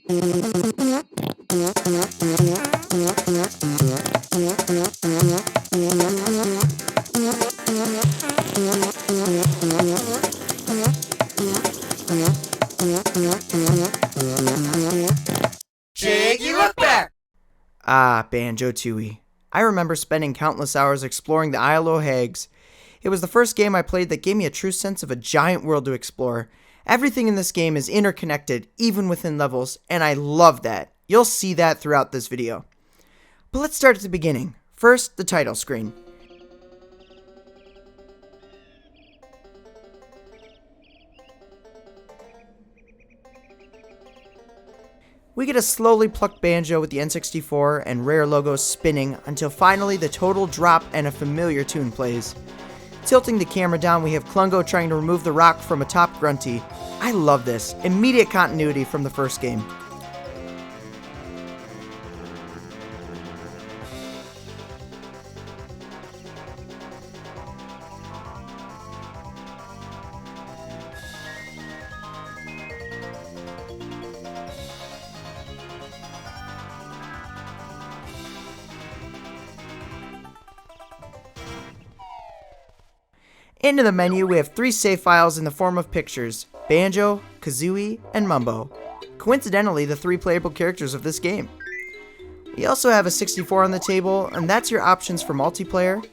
Jiggy, look back! Ah, Banjo-Tooie. I remember spending countless hours exploring the Isle o' Hags. It was the first game I played that gave me a true sense of a giant world to explore. Everything in this game is interconnected, even within levels, and I love that. You'll see that throughout this video. But let's start at the beginning. First, the title screen. We get a slowly plucked banjo with the N64 and Rare logo spinning until finally the total drop and a familiar tune plays. Tilting the camera down, we have Klungo trying to remove the rock from atop Grunty. I love this. Immediate continuity from the first game. Into the menu, we have 3 save files in the form of pictures: Banjo, Kazooie, and Mumbo. Coincidentally, the 3 playable characters of this game. We also have a 64 on the table, and that's your options for multiplayer.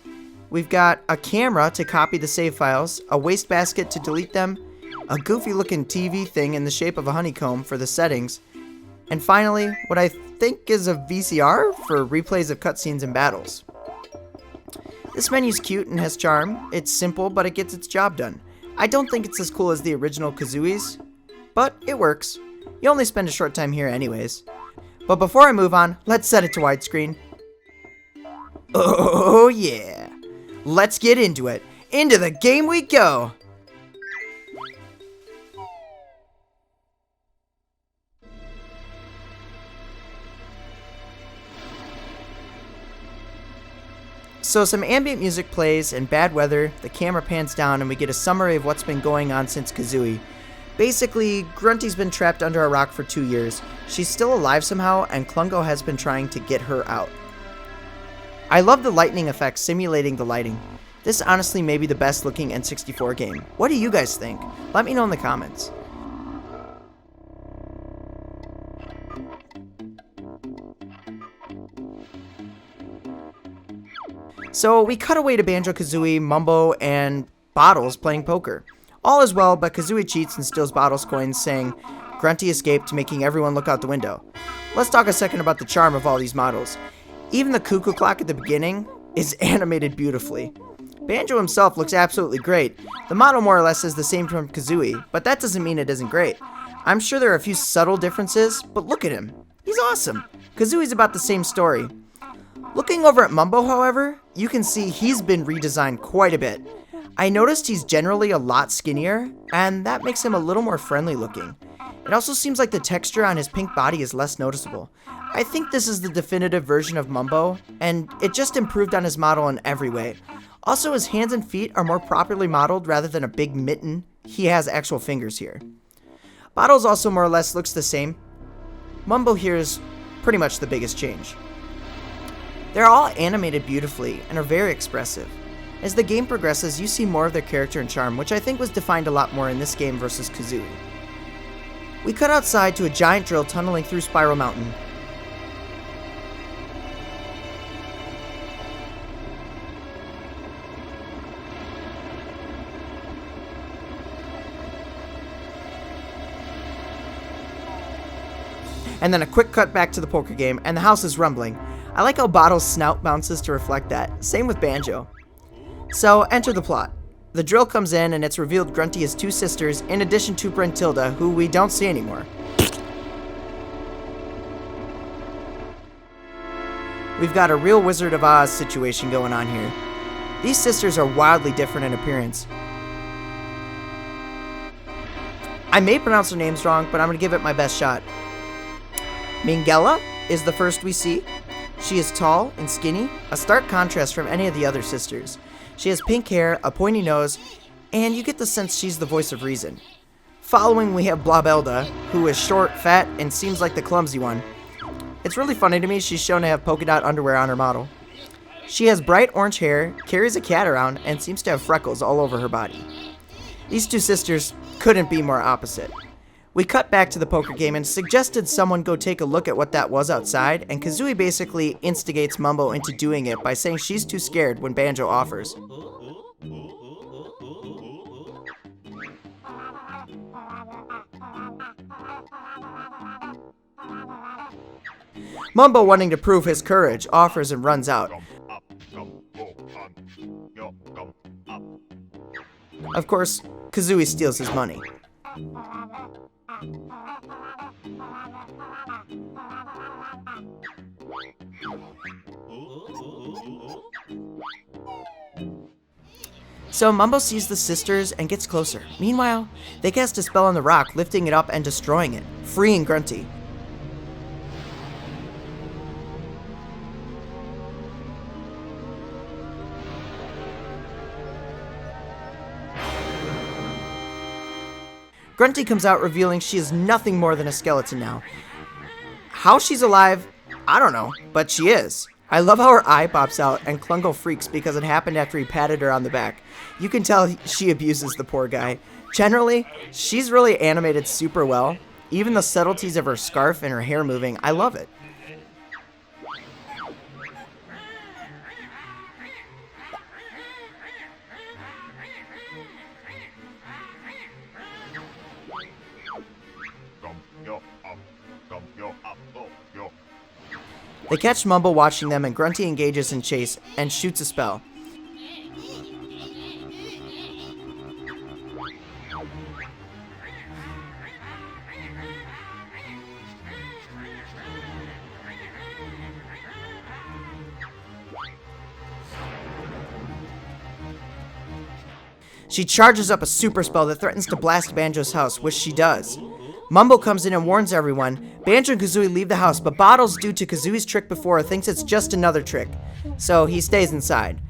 We've got a camera to copy the save files, a wastebasket to delete them, a goofy looking TV thing in the shape of a honeycomb for the settings, and finally, what I think is a VCR for replays of cutscenes and battles. This menu's cute and has charm. It's simple, but it gets its job done. I don't think it's as cool as the original Kazooie's, but it works. You only spend a short time here anyways. But before I move on, let's set it to widescreen. Oh yeah! Let's get into it. Into the game we go! So some ambient music plays and bad weather, the camera pans down and we get a summary of what's been going on since Kazooie. Basically, Grunty's been trapped under a rock for 2 years. She's still alive somehow, and Klungo has been trying to get her out. I love the lightning effects simulating the lighting. This honestly may be the best looking N64 game. What do you guys think? Let me know in the comments. So we cut away to Banjo-Kazooie, Mumbo, and Bottles playing poker. All is well, but Kazooie cheats and steals Bottles' coins, saying Grunty escaped, making everyone look out the window. Let's talk a second about the charm of all these models. Even the cuckoo clock at the beginning is animated beautifully. Banjo himself looks absolutely great. The model more or less is the same from Kazooie, but that doesn't mean it isn't great. I'm sure there are a few subtle differences, but look at him. He's awesome. Kazooie's about the same story. Looking over at Mumbo, however, you can see he's been redesigned quite a bit. I noticed he's generally a lot skinnier, and that makes him a little more friendly looking. It also seems like the texture on his pink body is less noticeable. I think this is the definitive version of Mumbo, and it just improved on his model in every way. Also, his hands and feet are more properly modeled rather than a big mitten. He has actual fingers here. Bottles also more or less looks the same. Mumbo here is pretty much the biggest change. They're all animated beautifully and are very expressive. As the game progresses, you see more of their character and charm, which I think was defined a lot more in this game versus Kazooie. We cut outside to a giant drill tunneling through Spiral Mountain. And then a quick cut back to the poker game, and the house is rumbling. I like how Bottle's snout bounces to reflect that. Same with Banjo. So, enter the plot. The drill comes in and it's revealed Grunty has 2 sisters in addition to Brentilda, who we don't see anymore. We've got a real Wizard of Oz situation going on here. These sisters are wildly different in appearance. I may pronounce their names wrong, but I'm going to give it my best shot. Minghella is the first we see. She is tall and skinny, a stark contrast from any of the other sisters. She has pink hair, a pointy nose, and you get the sense she's the voice of reason. Following, we have Blobelda, who is short, fat, and seems like the clumsy one. It's really funny to me she's shown to have polka dot underwear on her model. She has bright orange hair, carries a cat around, and seems to have freckles all over her body. These two sisters couldn't be more opposite. We cut back to the poker game and suggested someone go take a look at what that was outside, and Kazooie basically instigates Mumbo into doing it by saying she's too scared when Banjo offers. Mumbo, wanting to prove his courage, offers and runs out. Of course, Kazooie steals his money. So Mumbo sees the sisters and gets closer. Meanwhile, they cast a spell on the rock, lifting it up and destroying it, freeing Grunty. Grunty comes out revealing she is nothing more than a skeleton now. How she's alive, I don't know, but she is. I love how her eye pops out and Klungo freaks because it happened after he patted her on the back. You can tell she abuses the poor guy. Generally, she's really animated super well. Even the subtleties of her scarf and her hair moving, I love it. They catch Mumbo watching them, and Grunty engages in chase and shoots a spell. She charges up a super spell that threatens to blast Banjo's house, which she does. Mumbo comes in and warns everyone. Banjo and Kazooie leave the house, but Bottles, due to Kazooie's trick before, thinks it's just another trick. So he stays inside.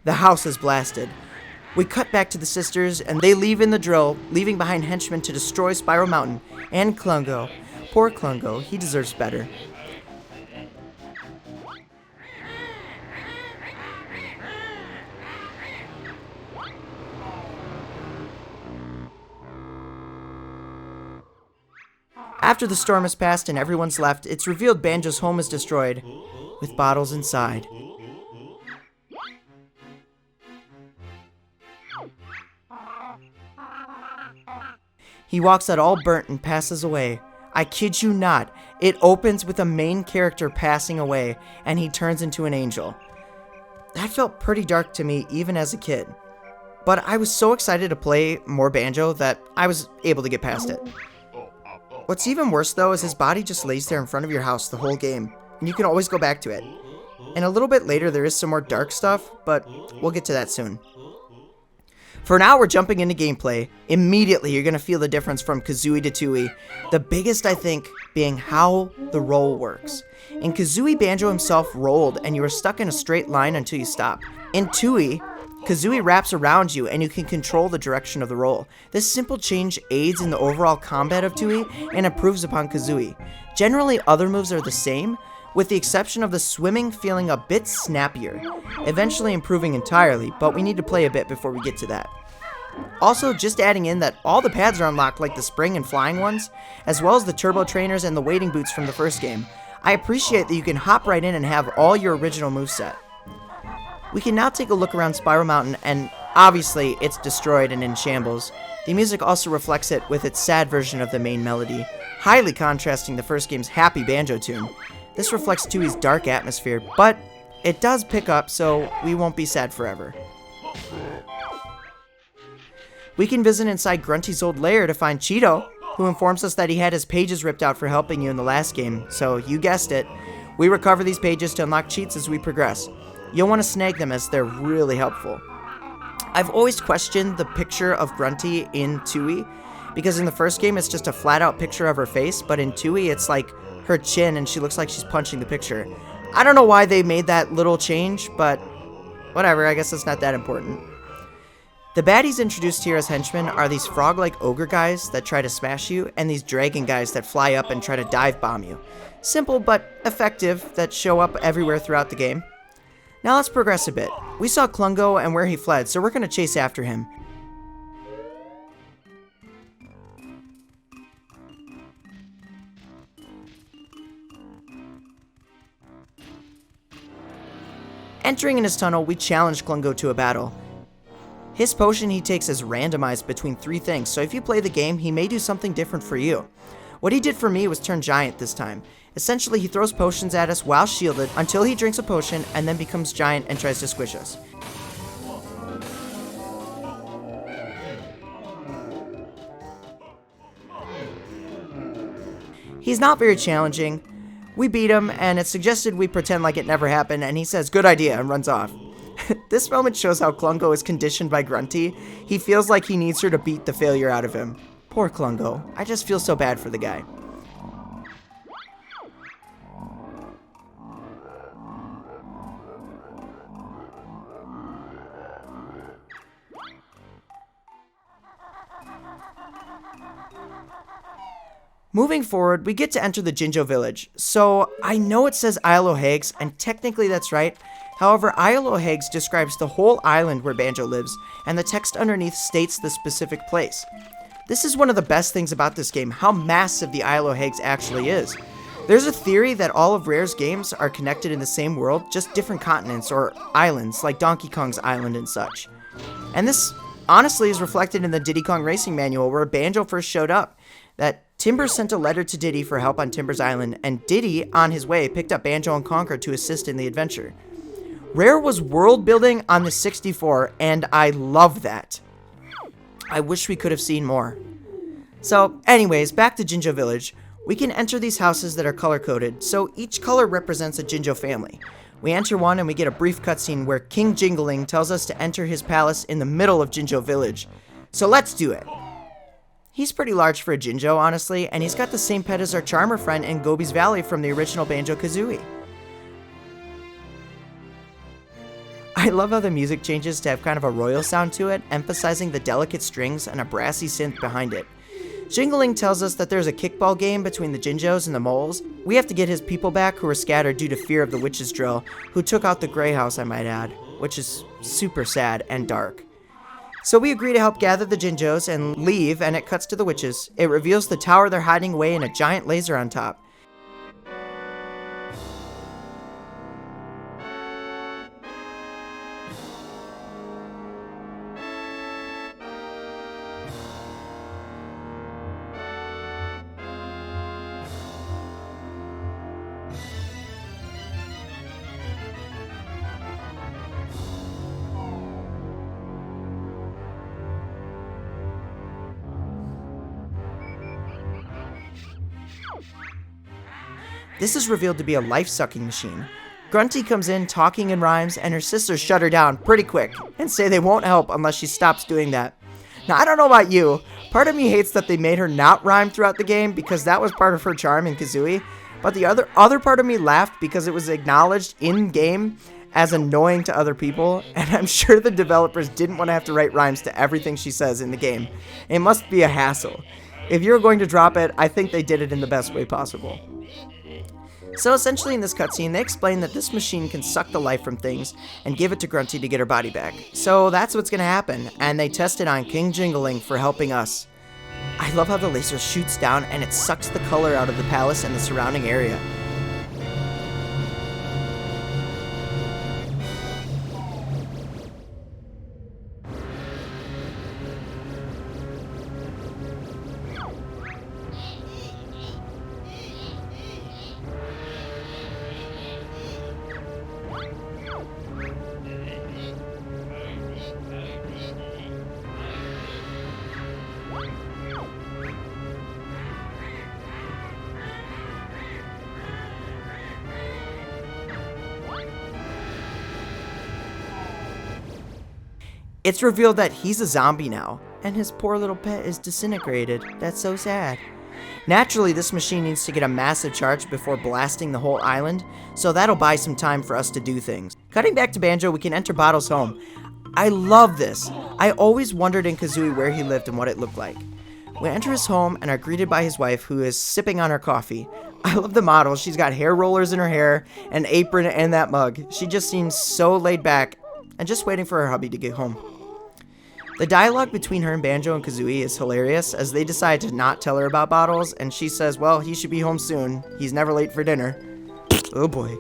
The house is blasted. We cut back to the sisters, and they leave in the drill, leaving behind henchmen to destroy Spiral Mountain and Klungo. Poor Klungo, he deserves better. After the storm has passed and everyone's left, it's revealed Banjo's home is destroyed, with Bottles inside. He walks out all burnt and passes away. I kid you not, it opens with a main character passing away, and he turns into an angel. That felt pretty dark to me even as a kid. But I was so excited to play more Banjo that I was able to get past it. What's even worse though is his body just lays there in front of your house the whole game, and you can always go back to it. And a little bit later there is some more dark stuff, but we'll get to that soon. For now, we're jumping into gameplay. Immediately, you're going to feel the difference from Kazooie to Tooie. The biggest, I think, being how the roll works. In Kazooie, Banjo himself rolled, and you were stuck in a straight line until you stop. In Tooie, Kazooie wraps around you, and you can control the direction of the roll. This simple change aids in the overall combat of Tooie, and improves upon Kazooie. Generally, other moves are the same, with the exception of the swimming feeling a bit snappier, eventually improving entirely, but we need to play a bit before we get to that. Also, just adding in that all the pads are unlocked like the spring and flying ones, as well as the turbo trainers and the wading boots from the first game. I appreciate that you can hop right in and have all your original moveset. We can now take a look around Spiral Mountain, and obviously it's destroyed and in shambles. The music also reflects it with its sad version of the main melody, highly contrasting the first game's happy banjo tune. This reflects Tooie's dark atmosphere, but it does pick up, so we won't be sad forever. We can visit inside Grunty's old lair to find Cheeto, who informs us that he had his pages ripped out for helping you in the last game, so you guessed it. We recover these pages to unlock cheats as we progress. You'll want to snag them as they're really helpful. I've always questioned the picture of Grunty in Tooie, because in the first game it's just a flat out picture of her face, but in Tooie it's like her chin and she looks like she's punching the picture. I don't know why they made that little change, but whatever, I guess it's not that important. The baddies introduced here as henchmen are these frog-like ogre guys that try to smash you, and these dragon guys that fly up and try to dive bomb you. Simple but effective that show up everywhere throughout the game. Now let's progress a bit. We saw Klungo and where he fled, so we're going to chase after him. Entering in his tunnel, we challenge Klungo to a battle. His potion he takes is randomized between 3 things, so if you play the game, he may do something different for you. What he did for me was turn giant this time. Essentially, he throws potions at us while shielded until he drinks a potion and then becomes giant and tries to squish us. He's not very challenging. We beat him, and it's suggested we pretend like it never happened, and he says, "Good idea," and runs off. This moment shows how Klungo is conditioned by Grunty. He feels like he needs her to beat the failure out of him. Poor Klungo. I just feel so bad for the guy. Moving forward, we get to enter the Jinjo village. So, I know it says Isle o' Hags, and technically that's right. However, Isle o' Hags describes the whole island where Banjo lives, and the text underneath states the specific place. This is one of the best things about this game, how massive the Isle o' Hags actually is. There's a theory that all of Rare's games are connected in the same world, just different continents or islands, like Donkey Kong's island and such. And this honestly is reflected in the Diddy Kong Racing Manual, where Banjo first showed up. That Timber sent a letter to Diddy for help on Timber's island, and Diddy, on his way, picked up Banjo and Conker to assist in the adventure. Rare was world building on the 64, and I love that. I wish we could have seen more. So, anyways, back to Jinjo Village. We can enter these houses that are color-coded, so each color represents a Jinjo family. We enter one and we get a brief cutscene where King Jingling tells us to enter his palace in the middle of Jinjo Village. So let's do it. He's pretty large for a Jinjo, honestly, and he's got the same pet as our Charmer friend in Gobi's Valley from the original Banjo-Kazooie. I love how the music changes to have kind of a royal sound to it, emphasizing the delicate strings and a brassy synth behind it. Jingling tells us that there's a kickball game between the Jinjos and the moles. We have to get his people back who are scattered due to fear of the witch's drill, who took out the Grey House, I might add, which is super sad and dark. So we agree to help gather the Jinjos and leave, and it cuts to the witches. It reveals the tower they're hiding away in a giant laser on top. This is revealed to be a life-sucking machine. Grunty comes in talking in rhymes, and her sisters shut her down pretty quick and say they won't help unless she stops doing that. Now, I don't know about you, part of me hates that they made her not rhyme throughout the game because that was part of her charm in Kazooie, but the other part of me laughed because it was acknowledged in-game as annoying to other people, and I'm sure the developers didn't want to have to write rhymes to everything she says in the game. It must be a hassle. If you're going to drop it, I think they did it in the best way possible. So essentially in this cutscene, they explain that this machine can suck the life from things and give it to Grunty to get her body back. So that's what's gonna happen, and they test it on King Jingling for helping us. I love how the laser shoots down and it sucks the color out of the palace and the surrounding area. It's revealed that he's a zombie now, and his poor little pet is disintegrated. That's so sad. Naturally, this machine needs to get a massive charge before blasting the whole island, so that'll buy some time for us to do things. Cutting back to Banjo, we can enter Bottle's home. I love this. I always wondered in Kazooie where he lived and what it looked like. We enter his home and are greeted by his wife, who is sipping on her coffee. I love the model. She's got hair rollers in her hair, an apron, and that mug. She just seems so laid back and just waiting for her hubby to get home. The dialogue between her and Banjo and Kazooie is hilarious, as they decide to not tell her about Bottles, and she says, well, he should be home soon. He's never late for dinner. Oh boy.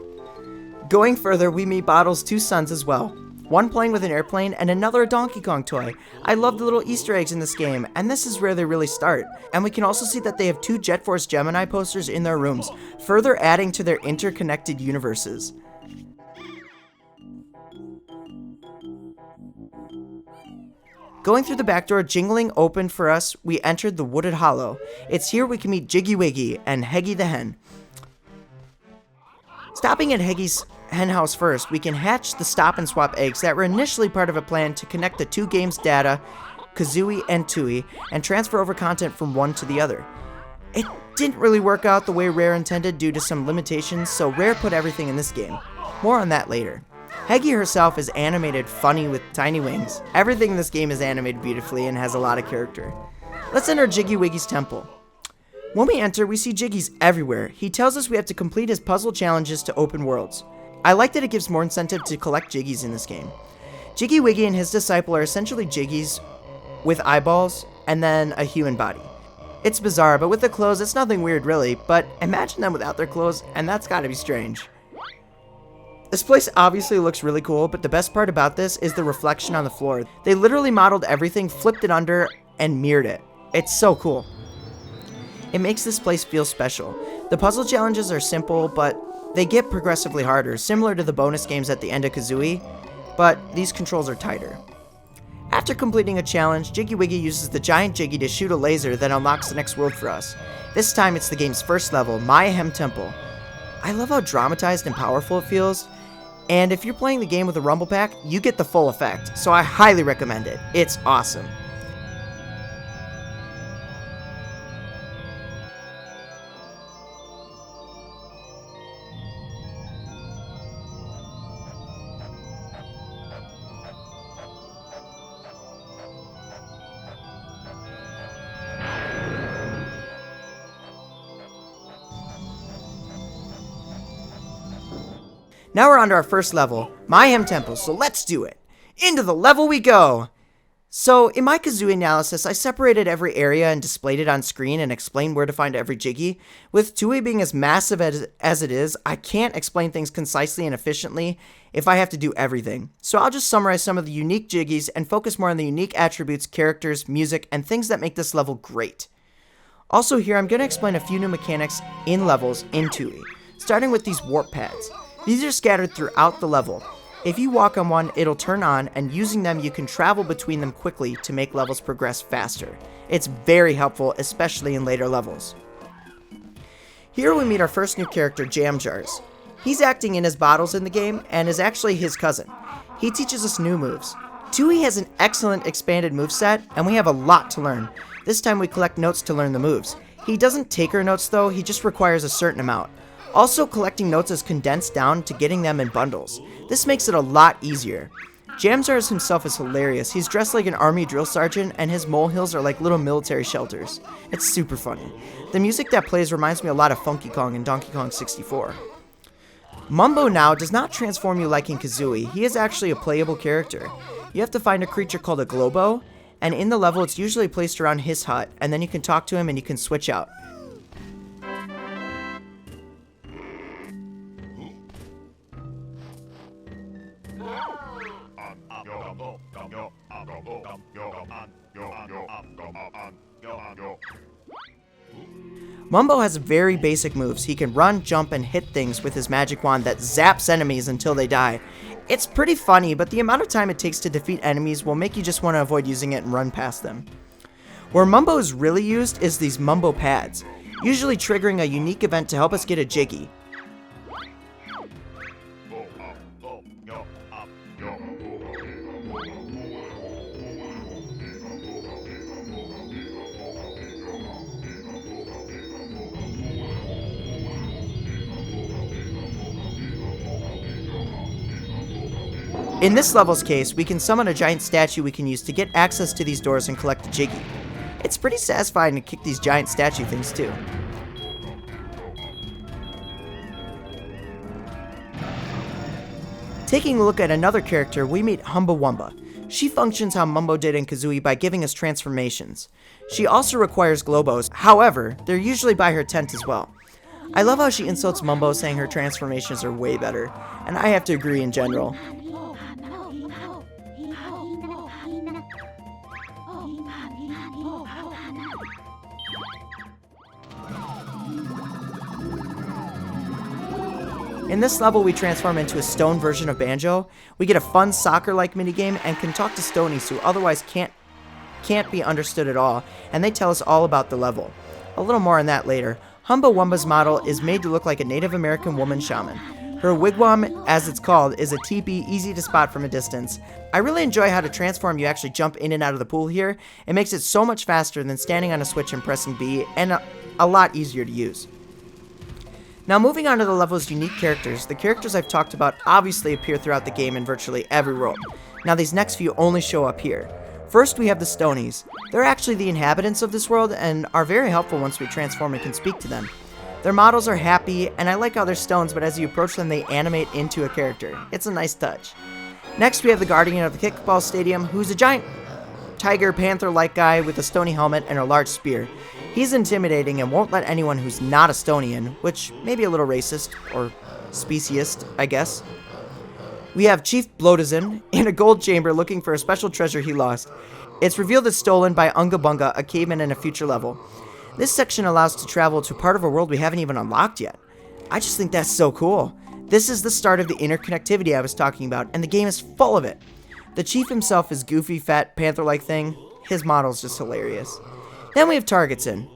Going further, we meet Bottles' two sons as well. One playing with an airplane and another a Donkey Kong toy. I love the little Easter eggs in this game, and this is where they really start. And we can also see that they have two Jet Force Gemini posters in their rooms, further adding to their interconnected universes. Going through the back door, jingling opened for us, we entered the Wooded Hollow. It's here we can meet Jiggy Wiggy and Heggy the hen. Stopping at Heggy's hen house first, we can hatch the stop and swap eggs that were initially part of a plan to connect the two games' data, Kazooie and Tooie, and transfer over content from one to the other. It didn't really work out the way Rare intended due to some limitations, so Rare put everything in this game. More on that later. Heggy herself is animated funny with tiny wings. Everything in this game is animated beautifully and has a lot of character. Let's enter Jiggy Wiggy's temple. When we enter, we see Jiggies everywhere. He tells us we have to complete his puzzle challenges to open worlds. I like that it gives more incentive to collect Jiggies in this game. Jiggy Wiggy and his disciple are essentially Jiggies with eyeballs and then a human body. It's bizarre, but with the clothes, it's nothing weird really, but imagine them without their clothes, and that's gotta be strange. This place obviously looks really cool, but the best part about this is the reflection on the floor. They literally modeled everything, flipped it under, and mirrored it. It's so cool. It makes this place feel special. The puzzle challenges are simple, but they get progressively harder, similar to the bonus games at the end of Kazooie, but these controls are tighter. After completing a challenge, Jiggy Wiggy uses the giant Jiggy to shoot a laser that unlocks the next world for us. This time it's the game's first level, Mayhem Temple. I love how dramatized and powerful it feels, and if you're playing the game with a Rumble Pack, you get the full effect, so I highly recommend it. It's awesome. Now we're on to our first level, Mayhem Temple, so let's do it. Into the level we go! So, in my Kazooie analysis, I separated every area and displayed it on screen and explained where to find every Jiggy. With Tooie being as massive as it is, I can't explain things concisely and efficiently if I have to do everything. So I'll just summarize some of the unique Jiggies and focus more on the unique attributes, characters, music, and things that make this level great. Also here, I'm going to explain a few new mechanics in levels in Tooie, starting with these warp pads. These are scattered throughout the level. If you walk on one, it'll turn on, and using them you can travel between them quickly to make levels progress faster. It's very helpful, especially in later levels. Here we meet our first new character, Jam Jars. He's acting in as Bottles in the game, and is actually his cousin. He teaches us new moves. Tooie has an excellent expanded moveset, and we have a lot to learn. This time we collect notes to learn the moves. He doesn't take our notes though, he just requires a certain amount. Also, collecting notes is condensed down to getting them in bundles. This makes it a lot easier. Jamzars himself is hilarious. He's dressed like an army drill sergeant, and his molehills are like little military shelters. It's super funny. The music that plays reminds me a lot of Funky Kong and Donkey Kong 64. Mumbo now does not transform you like in Kazooie. He is actually a playable character. You have to find a creature called a Globo, and in the level it's usually placed around his hut, and then you can talk to him and you can switch out. Mumbo has very basic moves. He can run, jump, and hit things with his magic wand that zaps enemies until they die. It's pretty funny, but the amount of time it takes to defeat enemies will make you just want to avoid using it and run past them. Where Mumbo is really used is these Mumbo pads, usually triggering a unique event to help us get a Jiggy. In this level's case, we can summon a giant statue we can use to get access to these doors and collect a jiggy. It's pretty satisfying to kick these giant statue things too. Taking a look at another character, we meet Humbawamba. She functions how Mumbo did in Kazooie by giving us transformations. She also requires Globos, however, they're usually by her tent as well. I love how she insults Mumbo saying her transformations are way better, and I have to agree in general. In this level, we transform into a stone version of Banjo. We get a fun soccer-like minigame and can talk to Stonies who otherwise can't be understood at all, and they tell us all about the level. A little more on that later. Humbawamba's model is made to look like a Native American woman shaman. Her wigwam, as it's called, is a teepee easy to spot from a distance. I really enjoy how to transform you actually jump in and out of the pool here. It makes it so much faster than standing on a switch and pressing B, and a lot easier to use. Now moving on to the level's unique characters, the characters I've talked about obviously appear throughout the game in virtually every world. Now these next few only show up here. First we have the Stonies. They're actually the inhabitants of this world and are very helpful once we transform and can speak to them. Their models are happy, and I like how they're stones, but as you approach them they animate into a character. It's a nice touch. Next we have the guardian of the kickball stadium, who's a giant tiger panther-like guy with a stony helmet and a large spear. He's intimidating and won't let anyone who's not a Stony in, which may be a little racist, or speciesist, I guess. We have Chief Blodazin in a gold chamber looking for a special treasure he lost. It's revealed it's stolen by Unga Bunga, a caveman in a future level. This section allows us to travel to part of a world we haven't even unlocked yet. I just think that's so cool. This is the start of the interconnectivity I was talking about, and the game is full of it. The Chief himself is goofy, fat, panther-like thing. His model's just hilarious. Then we have Targetson.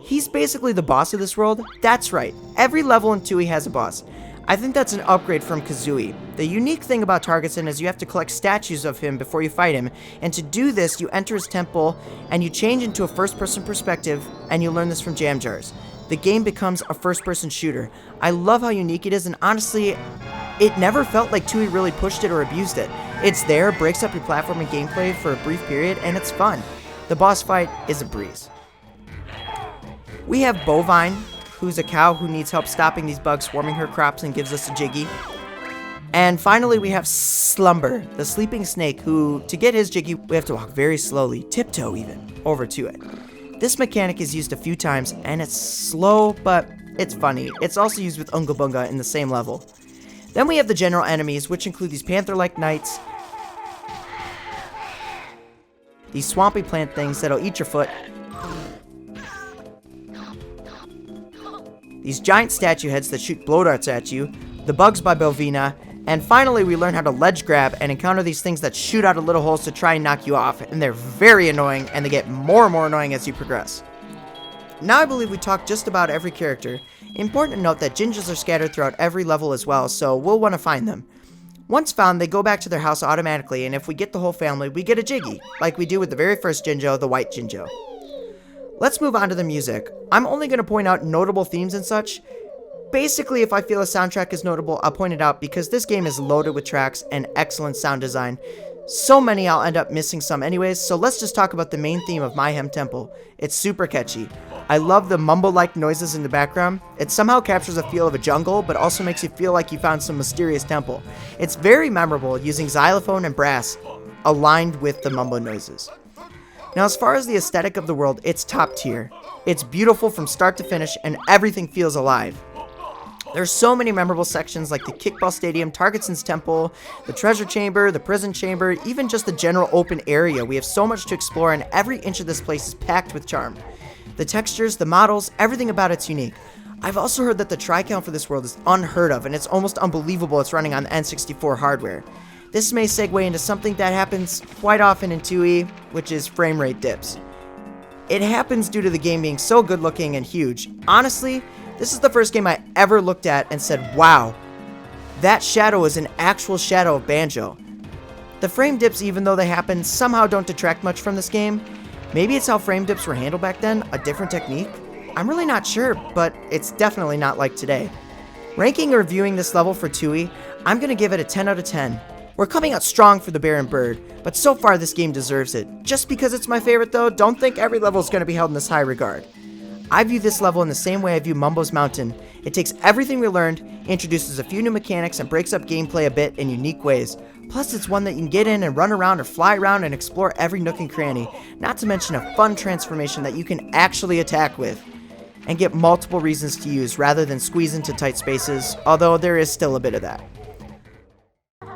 He's basically the boss of this world. That's right, every level in Tooie has a boss. I think that's an upgrade from Kazooie. The unique thing about Targetson is you have to collect statues of him before you fight him, and to do this you enter his temple and you change into a first-person perspective, and you learn this from Jam Jars. The game becomes a first-person shooter. I love how unique it is, and honestly, it never felt like Tooie really pushed it or abused it. It's there, breaks up your platforming gameplay for a brief period, and it's fun. The boss fight is a breeze. We have Bovine, who's a cow who needs help stopping these bugs swarming her crops and gives us a jiggy. And finally we have Slumber, the sleeping snake, who, to get his jiggy, we have to walk very slowly, tiptoe even, over to it. This mechanic is used a few times, and it's slow, but it's funny. It's also used with Unga Bunga in the same level. Then we have the general enemies, which include these panther-like knights, these swampy plant things that'll eat your foot, these giant statue heads that shoot blow darts at you, the bugs by Belvina, and finally we learn how to ledge grab and encounter these things that shoot out of little holes to try and knock you off, and they're very annoying, and they get more and more annoying as you progress. Now I believe we talked just about every character. Important to note that Jinjos are scattered throughout every level as well, so we'll want to find them. Once found, they go back to their house automatically, and if we get the whole family, we get a jiggy, like we do with the very first Jinjo, the white Jinjo. Let's move on to the music. I'm only going to point out notable themes and such. Basically, if I feel a soundtrack is notable, I'll point it out because this game is loaded with tracks and excellent sound design. So many I'll end up missing some anyways, so let's just talk about the main theme of Mayhem Temple. It's super catchy. I love the mumble-like noises in the background. It somehow captures a feel of a jungle, but also makes you feel like you found some mysterious temple. It's very memorable, using xylophone and brass aligned with the mumbo noises. Now, as far as the aesthetic of the world, it's top tier. It's beautiful from start to finish, and everything feels alive. There's so many memorable sections like the kickball stadium, Targetson's temple, the treasure chamber, the prison chamber, even just the general open area. We have so much to explore, and every inch of this place is packed with charm. The textures, the models, everything about it's unique. I've also heard that the try count for this world is unheard of, and it's almost unbelievable it's running on the N64 hardware. This may segue into something that happens quite often in Tooie, which is frame rate dips. It happens due to the game being so good looking and huge. Honestly, this is the first game I ever looked at and said, wow, that shadow is an actual shadow of Banjo. The frame dips, even though they happen, somehow don't detract much from this game. Maybe it's how frame dips were handled back then, a different technique? I'm really not sure, but it's definitely not like today. Ranking or reviewing this level for Tooie, I'm going to give it a 10 out of 10. We're coming out strong for the bear and bird, but so far this game deserves it. Just because it's my favorite though, don't think every level is going to be held in this high regard. I view this level in the same way I view Mumbo's Mountain. It takes everything we learned, introduces a few new mechanics, and breaks up gameplay a bit in unique ways. Plus it's one that you can get in and run around or fly around and explore every nook and cranny, not to mention a fun transformation that you can actually attack with, and get multiple reasons to use rather than squeeze into tight spaces, although there is still a bit of that.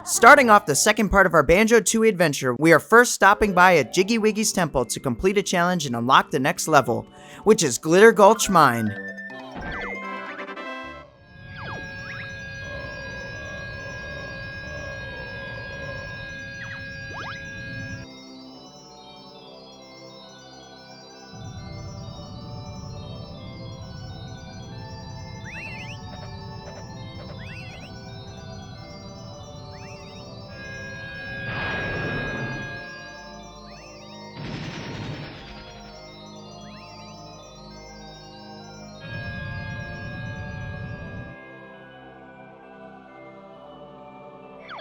Starting off the second part of our Banjo-Tooie adventure, we are first stopping by at Jiggy Wiggy's temple to complete a challenge and unlock the next level, which is Glitter Gulch Mine.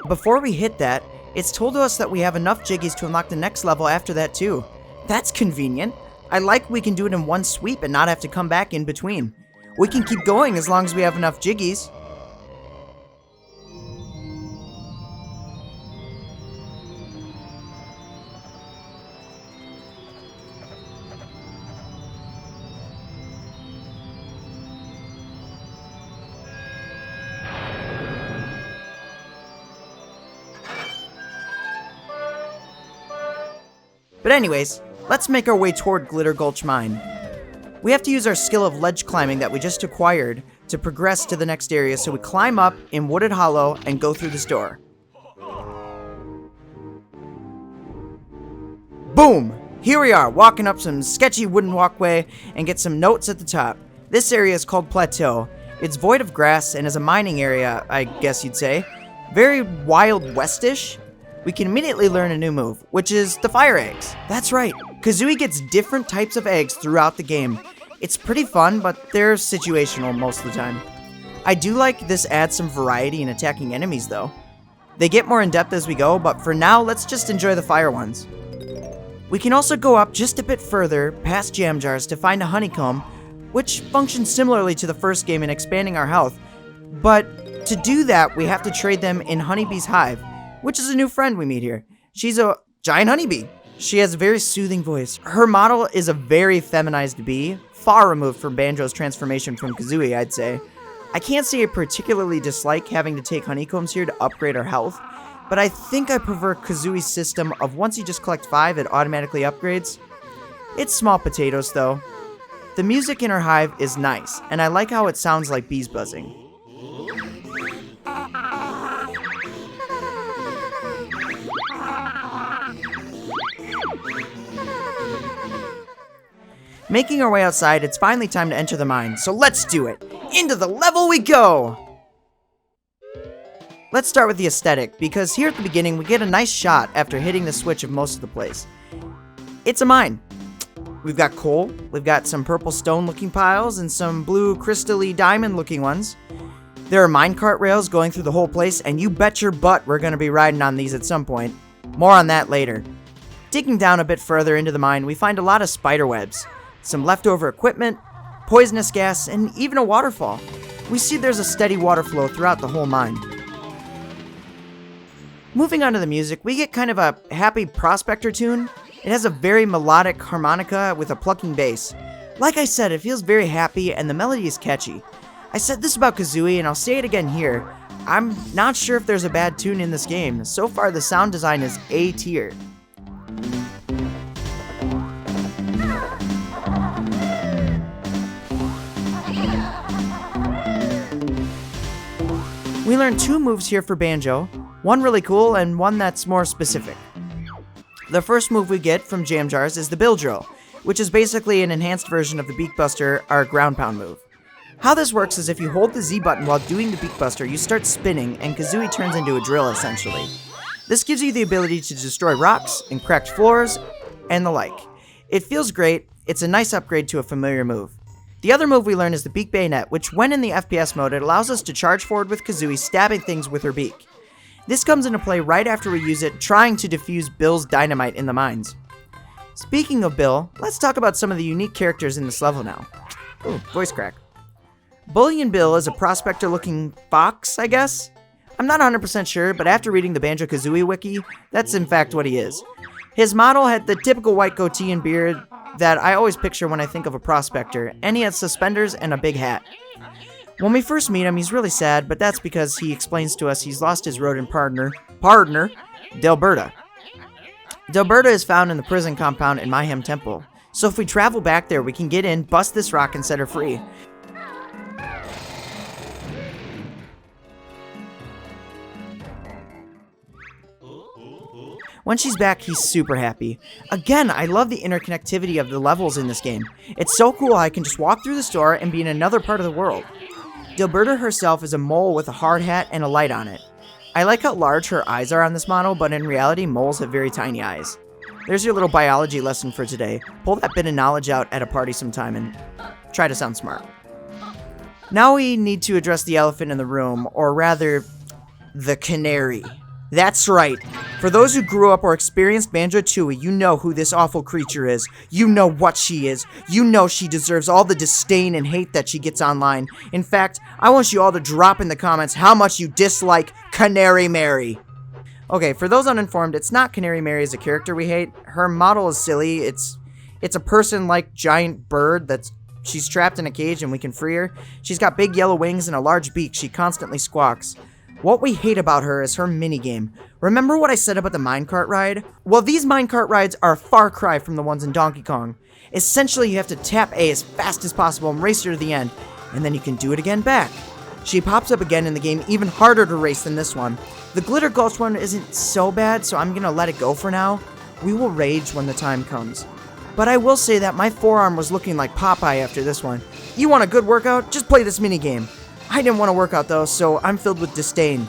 Before we hit that, it's told to us that we have enough jiggies to unlock the next level after that too. That's convenient. I like we can do it in one sweep and not have to come back in between. We can keep going as long as we have enough jiggies. But anyways, let's make our way toward Glitter Gulch Mine. We have to use our skill of ledge climbing that we just acquired to progress to the next area, so we climb up in Wooded Hollow and go through this door. Boom! Here we are, walking up some sketchy wooden walkway and get some notes at the top. This area is called Plateau. It's void of grass and is a mining area, I guess you'd say. Very Wild Westish. We can immediately learn a new move, which is the fire eggs. That's right, Kazooie gets different types of eggs throughout the game. It's pretty fun, but they're situational most of the time. I do like this adds some variety in attacking enemies though. They get more in depth as we go, but for now, let's just enjoy the fire ones. We can also go up just a bit further, past jam jars, to find a honeycomb, which functions similarly to the first game in expanding our health. But to do that, we have to trade them in Honeybee's hive, which is a new friend we meet here. She's a giant honeybee. She has a very soothing voice. Her model is a very feminized bee, far removed from Banjo's transformation from Kazooie, I'd say. I can't say I particularly dislike having to take honeycombs here to upgrade our health, but I think I prefer Kazooie's system of once you just collect 5, it automatically upgrades. It's small potatoes though. The music in her hive is nice, and I like how it sounds like bees buzzing. Making our way outside, it's finally time to enter the mine, so let's do it! Into the level we go! Let's start with the aesthetic, because here at the beginning we get a nice shot after hitting the switch of most of the place. It's a mine. We've got coal, we've got some purple stone looking piles, and some blue crystal-y diamond looking ones. There are minecart rails going through the whole place, and you bet your butt we're going to be riding on these at some point. More on that later. Digging down a bit further into the mine, we find a lot of spider webs, some leftover equipment, poisonous gas, and even a waterfall. We see there's a steady water flow throughout the whole mine. Moving on to the music, we get kind of a happy prospector tune. It has a very melodic harmonica with a plucking bass. Like I said, it feels very happy and the melody is catchy. I said this about Kazooie and I'll say it again here. I'm not sure if there's a bad tune in this game. So far the sound design is A tier. We learned 2 moves here for Banjo, one really cool and one that's more specific. The first move we get from Jam Jars is the Bill Drill, which is basically an enhanced version of the Beak Buster, our ground pound move. How this works is if you hold the Z button while doing the Beak Buster, you start spinning and Kazooie turns into a drill essentially. This gives you the ability to destroy rocks and cracked floors and the like. It feels great, it's a nice upgrade to a familiar move. The other move we learn is the Beak Bayonet, which when in the FPS mode, it allows us to charge forward with Kazooie, stabbing things with her beak. This comes into play right after we use it trying to defuse Bill's dynamite in the mines. Speaking of Bill, let's talk about some of the unique characters in this level now. Ooh, voice crack. Bullion Bill is a prospector-looking fox, I guess? I'm not 100% sure, but after reading the Banjo-Kazooie wiki, that's in fact what he is. His model had the typical white goatee and beard that I always picture when I think of a prospector, and he has suspenders and a big hat. When we first meet him, he's really sad, but that's because he explains to us he's lost his rodent partner, Delberta. Delberta is found in the prison compound in Mayhem Temple, so if we travel back there, we can get in, bust this rock, and set her free. When she's back, he's super happy. Again, I love the interconnectivity of the levels in this game. It's so cool I can just walk through the store and be in another part of the world. Delberta herself is a mole with a hard hat and a light on it. I like how large her eyes are on this model, but in reality, moles have very tiny eyes. There's your little biology lesson for today. Pull that bit of knowledge out at a party sometime and try to sound smart. Now we need to address the elephant in the room, or rather, the canary. That's right. For those who grew up or experienced Banjo-Tooie, you know who this awful creature is. You know what she is. You know she deserves all the disdain and hate that she gets online. In fact, I want you all to drop in the comments how much you dislike Canary Mary. Okay, for those uninformed, it's not Canary Mary as a character we hate. Her model is silly. It's a person-like giant bird she's trapped in a cage and we can free her. She's got big yellow wings and a large beak. She constantly squawks. What we hate about her is her minigame. Remember what I said about the minecart ride? Well, these minecart rides are a far cry from the ones in Donkey Kong. Essentially, you have to tap A as fast as possible and race her to the end, and then you can do it again back. She pops up again in the game, even harder to race than this one. The Glitter Gulch one isn't so bad, so I'm gonna let it go for now. We will rage when the time comes. But I will say that my forearm was looking like Popeye after this one. You want a good workout? Just play this minigame. I didn't want to work out though, so I'm filled with disdain.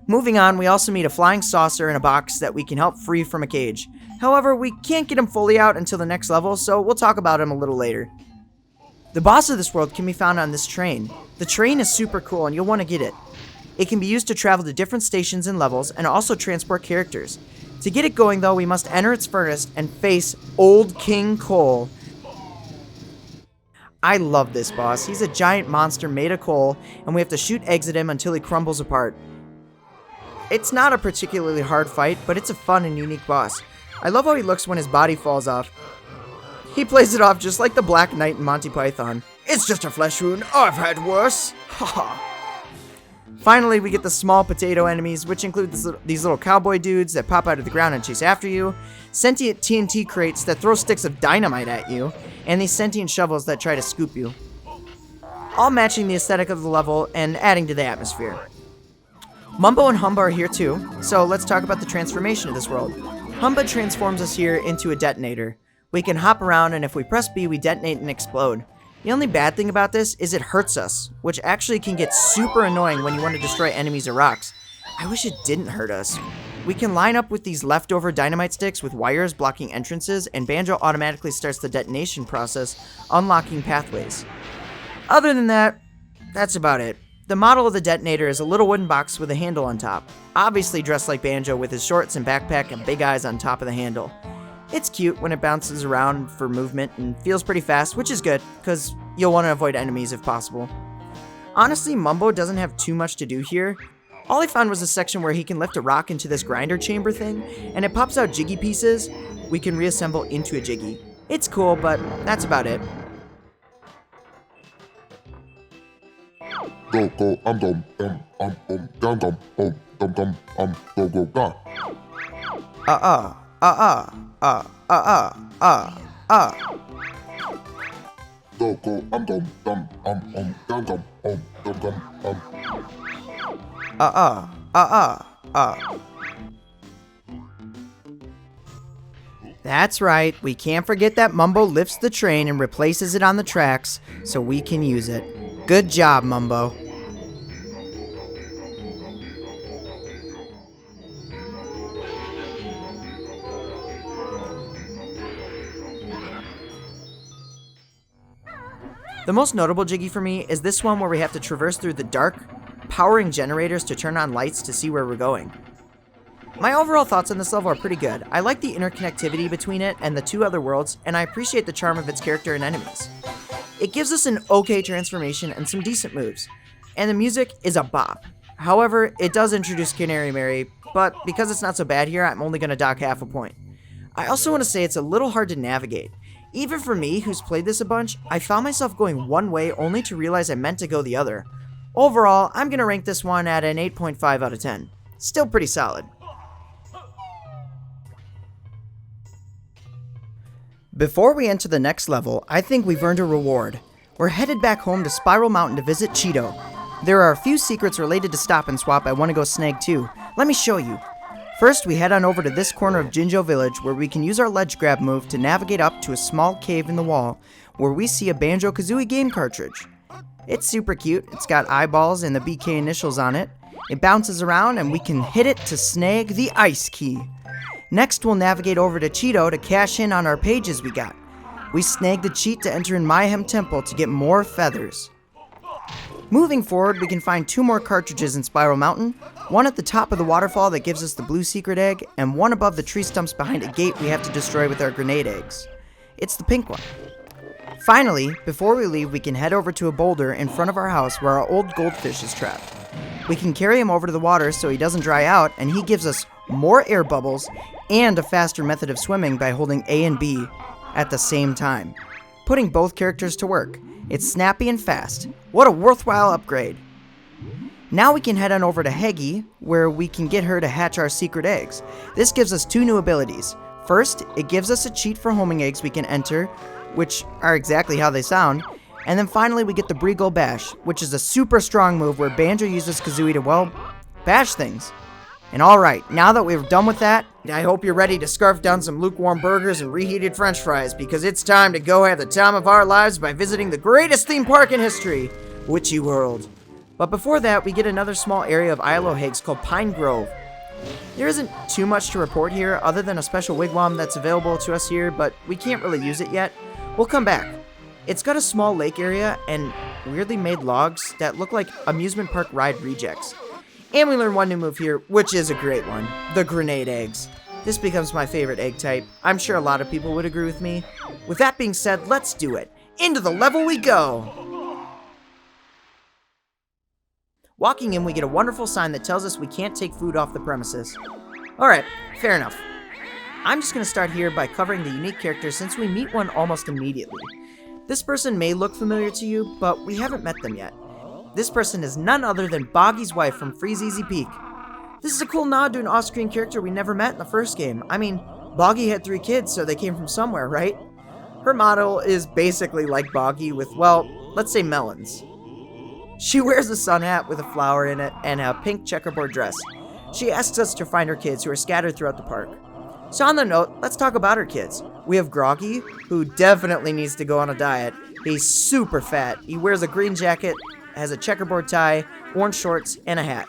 Moving on, we also meet a flying saucer in a box that we can help free from a cage. However, we can't get him fully out until the next level, so we'll talk about him a little later. The boss of this world can be found on this train. The train is super cool and you'll want to get it. It can be used to travel to different stations and levels and also transport characters. To get it going though, we must enter its furnace and face Old King Cole. I love this boss. He's a giant monster made of coal, and we have to shoot eggs at him until he crumbles apart. It's not a particularly hard fight, but it's a fun and unique boss. I love how he looks when his body falls off. He plays it off just like the Black Knight in Monty Python. It's just a flesh wound. I've had worse. Haha. Finally, we get the small potato enemies, which include these little cowboy dudes that pop out of the ground and chase after you, sentient TNT crates that throw sticks of dynamite at you, and these sentient shovels that try to scoop you. All matching the aesthetic of the level and adding to the atmosphere. Mumbo and Humba are here too, so let's talk about the transformation of this world. Humba transforms us here into a detonator. We can hop around, and if we press B, we detonate and explode. The only bad thing about this is it hurts us, which actually can get super annoying when you want to destroy enemies or rocks. I wish it didn't hurt us. We can line up with these leftover dynamite sticks with wires blocking entrances, and Banjo automatically starts the detonation process, unlocking pathways. Other than that, that's about it. The model of the detonator is a little wooden box with a handle on top, obviously dressed like Banjo with his shorts and backpack and big eyes on top of the handle. It's cute when it bounces around for movement and feels pretty fast, which is good, because you'll want to avoid enemies if possible. Honestly, Mumbo doesn't have too much to do here. All I found was a section where he can lift a rock into this grinder chamber thing, and it pops out jiggy pieces we can reassemble into a jiggy. It's cool, but that's about it. Go go go go go go. Go go That's right, we can't forget that Mumbo lifts the train and replaces it on the tracks so we can use it. Good job, Mumbo. The most notable jiggy for me is this one where we have to traverse through the dark powering generators to turn on lights to see where we're going. My overall thoughts on this level are pretty good. I like the interconnectivity between it and the two other worlds, and I appreciate the charm of its character and enemies. It gives us an okay transformation and some decent moves, and the music is a bop. However, it does introduce Canary Mary, but because it's not so bad here, I'm only going to dock half a point. I also want to say it's a little hard to navigate. Even for me, who's played this a bunch, I found myself going one way only to realize I meant to go the other. Overall, I'm going to rank this one at an 8.5 out of 10. Still pretty solid. Before we enter the next level, I think we've earned a reward. We're headed back home to Spiral Mountain to visit Cheeto. There are a few secrets related to Stop and Swap I want to go snag too. Let me show you. First, we head on over to this corner of Jinjo Village where we can use our ledge grab move to navigate up to a small cave in the wall where we see a Banjo-Kazooie game cartridge. It's super cute, it's got eyeballs and the BK initials on it. It bounces around and we can hit it to snag the ice key. Next, we'll navigate over to Cheeto to cash in on our pages we got. We snag the cheat to enter in Mayhem Temple to get more feathers. Moving forward, we can find 2 more cartridges in Spiral Mountain, one at the top of the waterfall that gives us the blue secret egg, and one above the tree stumps behind a gate we have to destroy with our grenade eggs. It's the pink one. Finally, before we leave, we can head over to a boulder in front of our house where our old goldfish is trapped. We can carry him over to the water so he doesn't dry out, and he gives us more air bubbles and a faster method of swimming by holding A and B at the same time, putting both characters to work. It's snappy and fast. What a worthwhile upgrade. Now we can head on over to Heggy, where we can get her to hatch our secret eggs. This gives us 2 new abilities. First, it gives us a cheat for homing eggs we can enter, which are exactly how they sound. And then finally we get the Breagle Bash, which is a super strong move where Banjo uses Kazooie to, well, bash things. And alright, now that we're done with that, I hope you're ready to scarf down some lukewarm burgers and reheated french fries, because it's time to go have the time of our lives by visiting the greatest theme park in history, Witchy World. But before that, we get another small area of Ilo-Hags called Pine Grove. There isn't too much to report here other than a special wigwam that's available to us here, but we can't really use it yet. We'll come back. It's got a small lake area and weirdly made logs that look like amusement park ride rejects. And we learn one new move here, which is a great one, the grenade eggs. This becomes my favorite egg type. I'm sure a lot of people would agree with me. With that being said, let's do it. Into the level we go! Walking in, we get a wonderful sign that tells us we can't take food off the premises. Alright, fair enough. I'm just going to start here by covering the unique characters since we meet one almost immediately. This person may look familiar to you, but we haven't met them yet. This person is none other than Boggy's wife from Freeze Easy Peak. This is a cool nod to an off-screen character we never met in the first game. I mean, Boggy had 3 kids, so they came from somewhere, right? Her model is basically like Boggy with, well, let's say melons. She wears a sun hat with a flower in it and a pink checkerboard dress. She asks us to find her kids who are scattered throughout the park. So on the note, let's talk about her kids. We have Groggy, who definitely needs to go on a diet. He's super fat. He wears a green jacket, has a checkerboard tie, orange shorts, and a hat.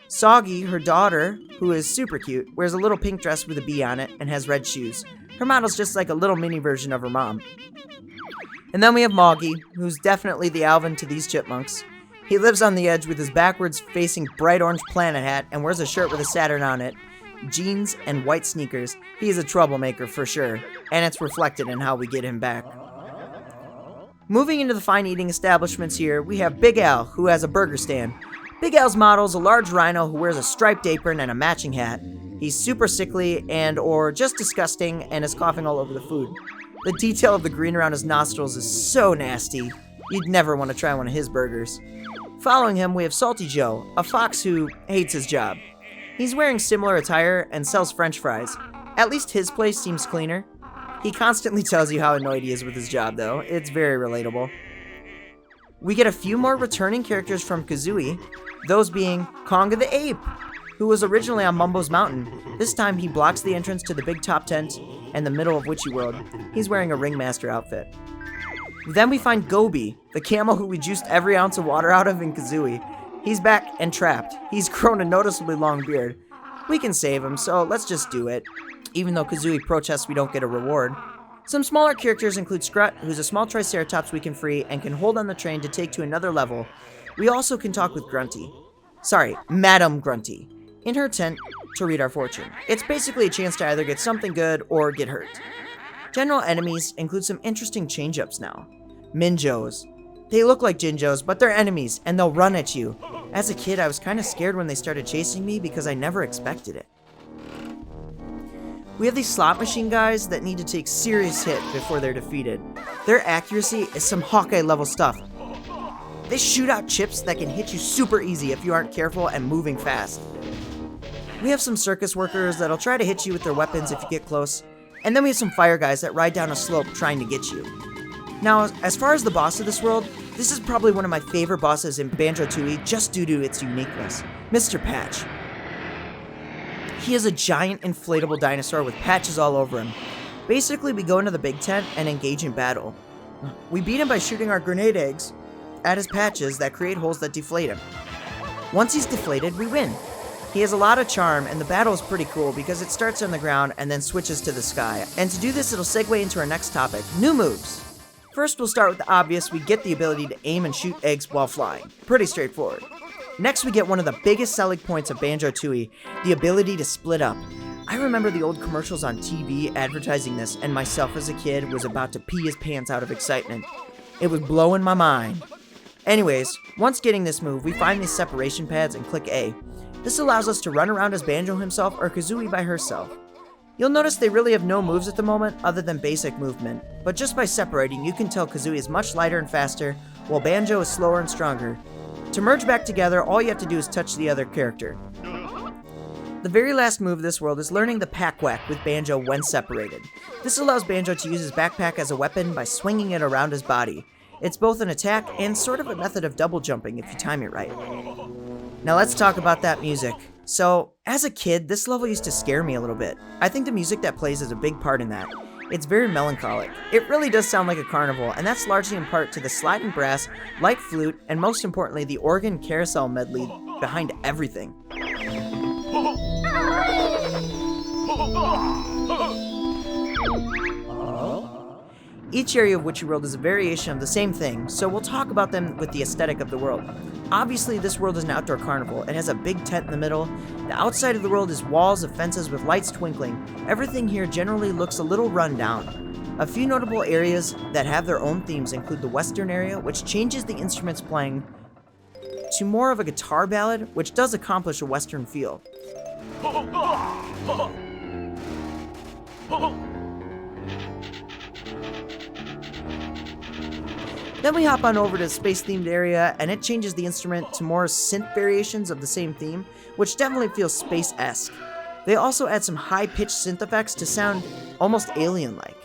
Soggy, her daughter, who is super cute, wears a little pink dress with a bee on it and has red shoes. Her model's just like a little mini version of her mom. And then we have Moggy, who's definitely the Alvin to these chipmunks. He lives on the edge with his backwards facing bright orange planet hat and wears a shirt with a Saturn on it, jeans, and white sneakers. He is a troublemaker for sure, and it's reflected in how we get him back. Moving into the fine eating establishments here, we have Big Al, who has a burger stand. Big Al's model is a large rhino who wears a striped apron and a matching hat. He's super sickly and or just disgusting and is coughing all over the food. The detail of the green around his nostrils is so nasty. You'd never want to try one of his burgers. Following him, we have Salty Joe, a fox who hates his job. He's wearing similar attire and sells french fries. At least his place seems cleaner. He constantly tells you how annoyed he is with his job, though. It's very relatable. We get a few more returning characters from Kazooie, those being Conga the Ape, who was originally on Mumbo's Mountain. This time he blocks the entrance to the big top tent and the middle of Witchy World. He's wearing a ringmaster outfit. Then we find Gobi, the camel who we juiced every ounce of water out of in Kazooie. He's back and trapped. He's grown a noticeably long beard. We can save him, so let's just do it. Even though Kazooie protests we don't get a reward. Some smaller characters include Scrut, who's a small Triceratops we can free and can hold on the train to take to another level. We also can talk with Grunty. Sorry, Madam Grunty, in her tent to read our fortune. It's basically a chance to either get something good or get hurt. General enemies include some interesting change-ups now. Minjos. They look like Jinjos, but they're enemies, and they'll run at you. As a kid, I was kind of scared when they started chasing me because I never expected it. We have these slot machine guys that need to take serious hit before they're defeated. Their accuracy is some Hawkeye level stuff. They shoot out chips that can hit you super easy if you aren't careful and moving fast. We have some circus workers that'll try to hit you with their weapons if you get close. And then we have some fire guys that ride down a slope trying to get you. Now, as far as the boss of this world, this is probably one of my favorite bosses in Banjo-Tooie just due to its uniqueness, Mr. Patch. He is a giant inflatable dinosaur with patches all over him. Basically, we go into the big tent and engage in battle. We beat him by shooting our grenade eggs at his patches that create holes that deflate him. Once he's deflated, we win. He has a lot of charm, and the battle is pretty cool because it starts on the ground and then switches to the sky. And to do this, it'll segue into our next topic, new moves. First, we'll start with the obvious. We get the ability to aim and shoot eggs while flying. Pretty straightforward. Next, we get one of the biggest selling points of Banjo-Tooie, the ability to split up. I remember the old commercials on TV advertising this, and myself as a kid was about to pee his pants out of excitement. It was blowing my mind. Anyways, once getting this move, we find these separation pads and click A. This allows us to run around as Banjo himself or Kazooie by herself. You'll notice they really have no moves at the moment other than basic movement, but just by separating you can tell Kazooie is much lighter and faster, while Banjo is slower and stronger. To merge back together, all you have to do is touch the other character. The very last move of this world is learning the Pack Whack with Banjo when separated. This allows Banjo to use his backpack as a weapon by swinging it around his body. It's both an attack and sort of a method of double jumping if you time it right. Now let's talk about that music. So, as a kid, this level used to scare me a little bit. I think the music that plays is a big part in that. It's very melancholic. It really does sound like a carnival, and that's largely in part to the sliding brass, light flute, and most importantly, the organ carousel medley behind everything. Each area of Witchy World is a variation of the same thing, so we'll talk about them with the aesthetic of the world. Obviously, this world is an outdoor carnival. It has a big tent in the middle. The outside of the world is walls of fences with lights twinkling. Everything here generally looks a little run down. A few notable areas that have their own themes include the western area, which changes the instruments playing to more of a guitar ballad, which does accomplish a western feel. Then we hop on over to the space-themed area, and it changes the instrument to more synth variations of the same theme, which definitely feels space-esque. They also add some high-pitched synth effects to sound almost alien-like.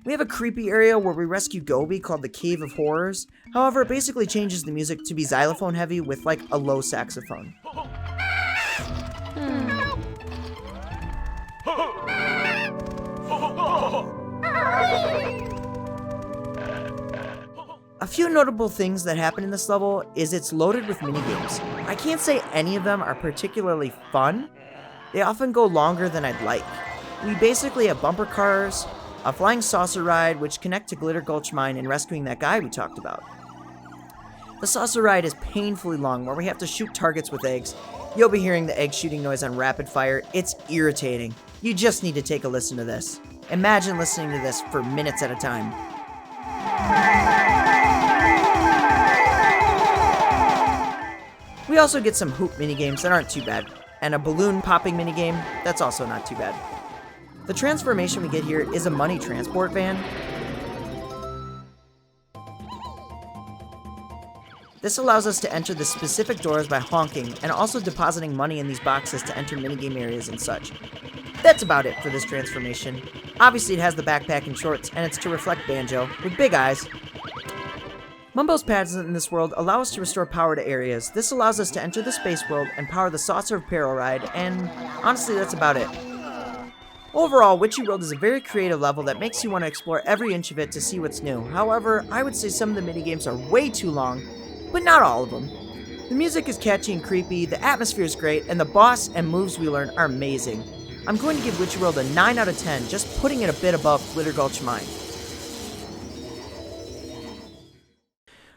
We have a creepy area where we rescue Gobi called the Cave of Horrors. However, it basically changes the music to be xylophone-heavy with like a low saxophone. A few notable things that happen in this level is it's loaded with minigames. I can't say any of them are particularly fun. They often go longer than I'd like. We basically have bumper cars, a flying saucer ride which connect to Glitter Gulch Mine and rescuing that guy we talked about. The saucer ride is painfully long where we have to shoot targets with eggs. You'll be hearing the egg shooting noise on rapid fire. It's irritating. You just need to take a listen to this. Imagine listening to this for minutes at a time. We also get some hoop minigames that aren't too bad, and a balloon popping minigame that's also not too bad. The transformation we get here is a money transport van. This allows us to enter the specific doors by honking and also depositing money in these boxes to enter minigame areas and such. That's about it for this transformation. Obviously it has the backpack and shorts, and it's to reflect Banjo, with big eyes. Mumbo's pads in this world allow us to restore power to areas. This allows us to enter the space world and power the Saucer of Peril ride, and honestly that's about it. Overall, Witchy World is a very creative level that makes you want to explore every inch of it to see what's new. However, I would say some of the minigames are way too long, but not all of them. The music is catchy and creepy, the atmosphere is great, and the boss and moves we learn are amazing. I'm going to give Witchy World a 9 out of 10, just putting it a bit above Glitter Gulch Mine.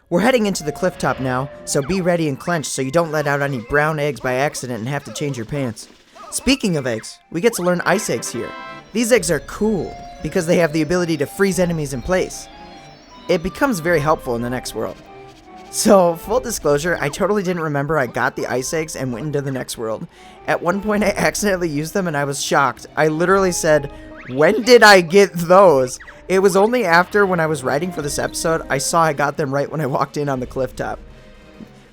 We're heading into the cliff top now, so be ready and clenched so you don't let out any brown eggs by accident and have to change your pants. Speaking of eggs, we get to learn ice eggs here. These eggs are cool because they have the ability to freeze enemies in place. It becomes very helpful in the next world. So, full disclosure, I totally didn't remember I got the ice eggs and went into the next world. At one point I accidentally used them and I was shocked. I literally said, "When did I get those?" It was only after, when I was writing for this episode, I saw I got them right when I walked in on the cliff top.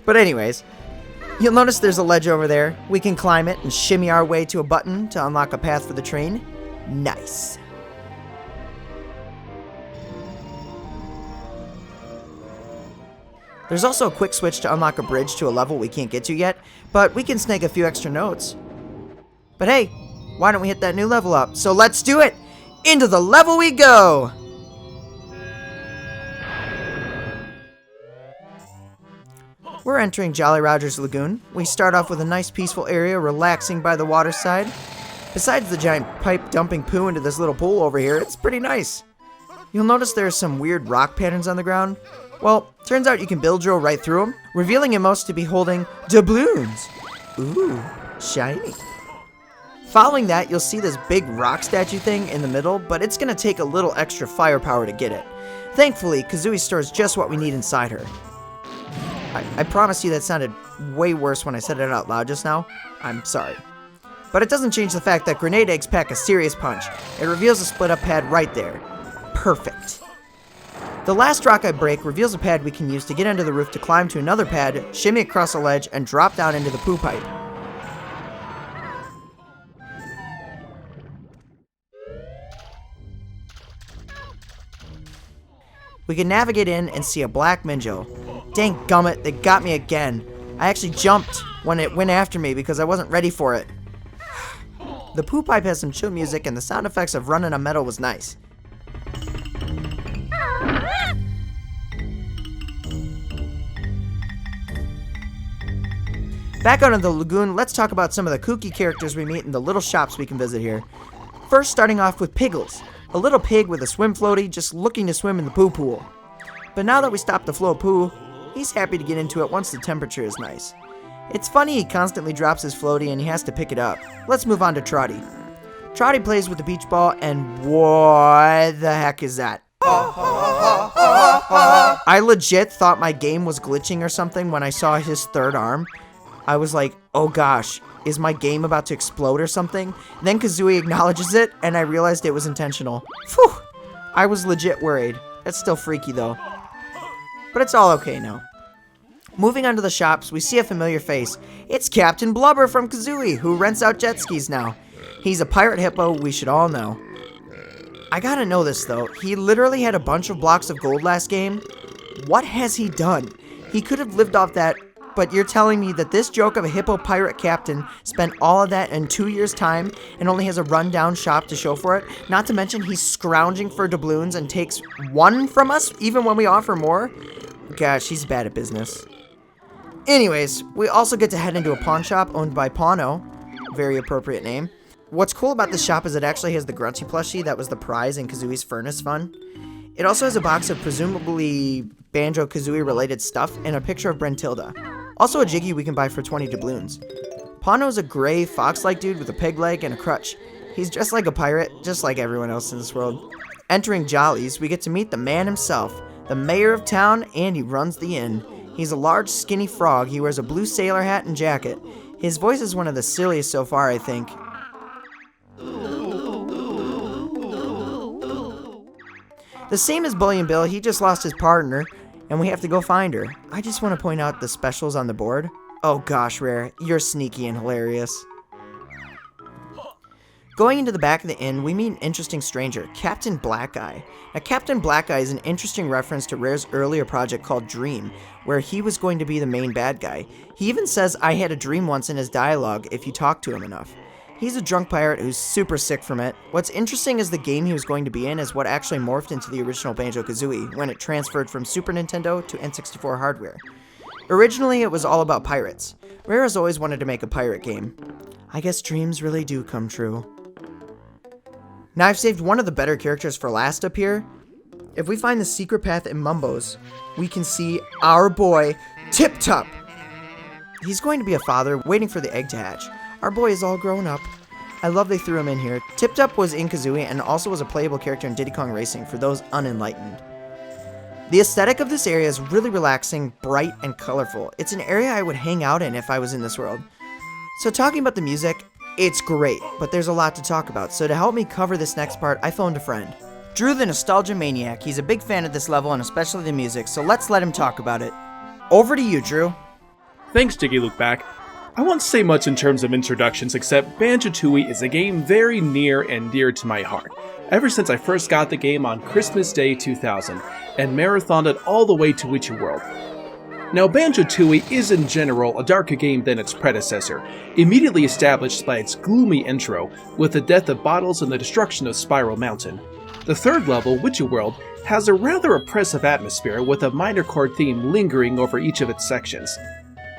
But anyways, you'll notice there's a ledge over there. We can climb it and shimmy our way to a button to unlock a path for the train. Nice. There's also a quick switch to unlock a bridge to a level we can't get to yet, but we can snag a few extra notes. But hey, why don't we hit that new level up? So let's do it! Into the level we go! We're entering Jolly Roger's Lagoon. We start off with a nice peaceful area relaxing by the waterside. Besides the giant pipe dumping poo into this little pool over here, it's pretty nice. You'll notice there are some weird rock patterns on the ground. Well, turns out you can bill drill right through them, revealing in most to be holding doubloons. Ooh, shiny. Following that, you'll see this big rock statue thing in the middle, but it's going to take a little extra firepower to get it. Thankfully, Kazooie stores just what we need inside her. I promise you that sounded way worse when I said it out loud just now. I'm sorry. But it doesn't change the fact that grenade eggs pack a serious punch. It reveals a split up pad right there. Perfect. The last rock I break reveals a pad we can use to get under the roof to climb to another pad, shimmy across a ledge, and drop down into the poo pipe. We can navigate in and see a black Minjo. Dang gummit, they got me again. I actually jumped when it went after me because I wasn't ready for it. The poo pipe has some chill music and the sound effects of running on metal was nice. Back out in the lagoon, let's talk about some of the kooky characters we meet in the little shops we can visit here. First, starting off with Piggles, a little pig with a swim floaty just looking to swim in the poo pool. But now that we stopped the flow of poo, he's happy to get into it once the temperature is nice. It's funny he constantly drops his floaty and he has to pick it up. Let's move on to Trotty. Trotty plays with the beach ball and what the heck is that? I legit thought my game was glitching or something when I saw his third arm. I was like, oh gosh, is my game about to explode or something? Then Kazooie acknowledges it, and I realized it was intentional. Phew! I was legit worried. That's still freaky though. But it's all okay now. Moving on to the shops, we see a familiar face. It's Captain Blubber from Kazooie, who rents out jet skis now. He's a pirate hippo we should all know. I gotta know this though, he literally had a bunch of blocks of gold last game. What has he done? He could have lived off that. But you're telling me that this joke of a hippo pirate captain spent all of that in 2 years' time and only has a rundown shop to show for it? Not to mention he's scrounging for doubloons and takes one from us even when we offer more? Gosh, he's bad at business. Anyways, we also get to head into a pawn shop owned by Pawno. Very appropriate name. What's cool about this shop is it actually has the Grunty plushie that was the prize in Kazooie's Furnace Fun. It also has a box of presumably Banjo-Kazooie related stuff and a picture of Brentilda. Also a Jiggy we can buy for 20 doubloons. Pawno's a gray, fox-like dude with a peg leg and a crutch. He's dressed like a pirate, just like everyone else in this world. Entering Jolly's, we get to meet the man himself, the mayor of town, and he runs the inn. He's a large, skinny frog. He wears a blue sailor hat and jacket. His voice is one of the silliest so far, I think. The same as Bully and Bill, he just lost his partner, and we have to go find her. I just want to point out the specials on the board. Oh gosh, Rare, you're sneaky and hilarious. Going into the back of the inn, we meet an interesting stranger, Captain Black Eye. Now, Captain Black Eye is an interesting reference to Rare's earlier project called Dream, where he was going to be the main bad guy. He even says, "I had a dream once" in his dialogue if you talk to him enough. He's a drunk pirate who's super sick from it. What's interesting is the game he was going to be in is what actually morphed into the original Banjo-Kazooie when it transferred from Super Nintendo to N64 hardware. Originally, it was all about pirates. Rare has always wanted to make a pirate game. I guess dreams really do come true. Now I've saved one of the better characters for last up here. If we find the secret path in Mumbo's, we can see our boy, Tip Top. He's going to be a father, waiting for the egg to hatch. Our boy is all grown up. I love they threw him in here. Tip Top was in Kazooie and also was a playable character in Diddy Kong Racing for those unenlightened. The aesthetic of this area is really relaxing, bright, and colorful. It's an area I would hang out in if I was in this world. So talking about the music, it's great, but there's a lot to talk about. So to help me cover this next part, I phoned a friend. Drew the Nostalgia Maniac. He's a big fan of this level and especially the music, so let's let him talk about it. Over to you, Drew. Thanks, Jiggy Lookback. I won't say much in terms of introductions, except Banjo-Tooie is a game very near and dear to my heart, ever since I first got the game on Christmas Day 2000, and marathoned it all the way to Witchy World. Now, Banjo-Tooie is in general a darker game than its predecessor, immediately established by its gloomy intro, with the death of Bottles and the destruction of Spiral Mountain. The third level, Witchy World, has a rather oppressive atmosphere with a minor chord theme lingering over each of its sections.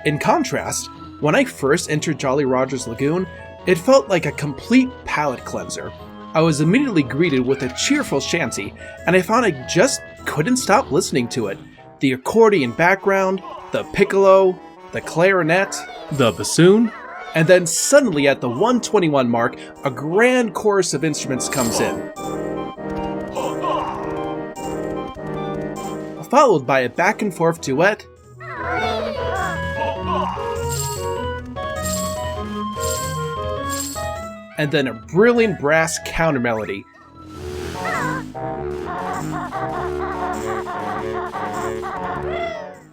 In contrast, when I first entered Jolly Roger's Lagoon, it felt like a complete palate cleanser. I was immediately greeted with a cheerful shanty, and I found I just couldn't stop listening to it. The accordion background, the piccolo, the clarinet, the bassoon, and then suddenly at the 121 mark, a grand chorus of instruments comes in, followed by a back and forth duet, and then a brilliant brass counter melody.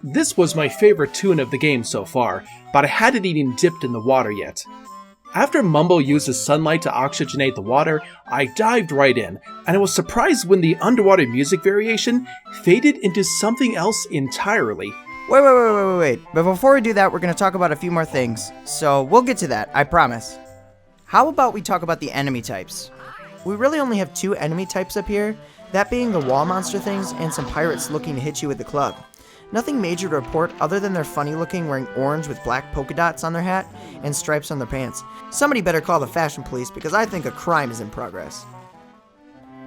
This was my favorite tune of the game so far, but I hadn't even dipped in the water yet. After Mumbo uses sunlight to oxygenate the water, I dived right in, and I was surprised when the underwater music variation faded into something else entirely. Wait. But before we do that, we're going to talk about a few more things. So we'll get to that, I promise. How about we talk about the enemy types? We really only have 2 enemy types up here, that being the wall monster things and some pirates looking to hit you with the club. Nothing major to report other than they're funny looking, wearing orange with black polka dots on their hat and stripes on their pants. Somebody better call the fashion police because I think a crime is in progress.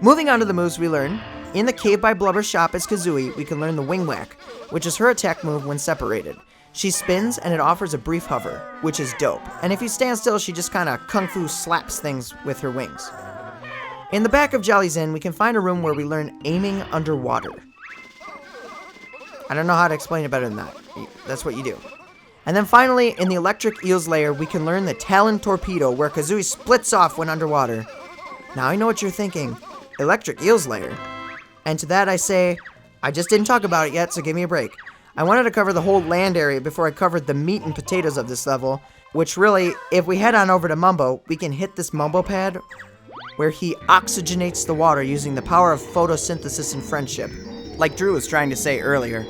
Moving on to the moves we learn. In the Cave by Blubber shop as Kazooie, we can learn the Wing Whack, which is her attack move when separated. She spins and it offers a brief hover, which is dope. And if you stand still, she just kinda kung fu slaps things with her wings. In the back of Jolly's Inn, we can find a room where we learn aiming underwater. I don't know how to explain it better than that. That's what you do. And then finally, in the Electric Eel's lair, we can learn the Talon Torpedo, where Kazooie splits off when underwater. Now I know what you're thinking. Electric Eel's lair? And to that I say, I just didn't talk about it yet, so give me a break. I wanted to cover the whole land area before I covered the meat and potatoes of this level, which really, if we head on over to Mumbo, we can hit this Mumbo pad, where he oxygenates the water using the power of photosynthesis and friendship, like Drew was trying to say earlier.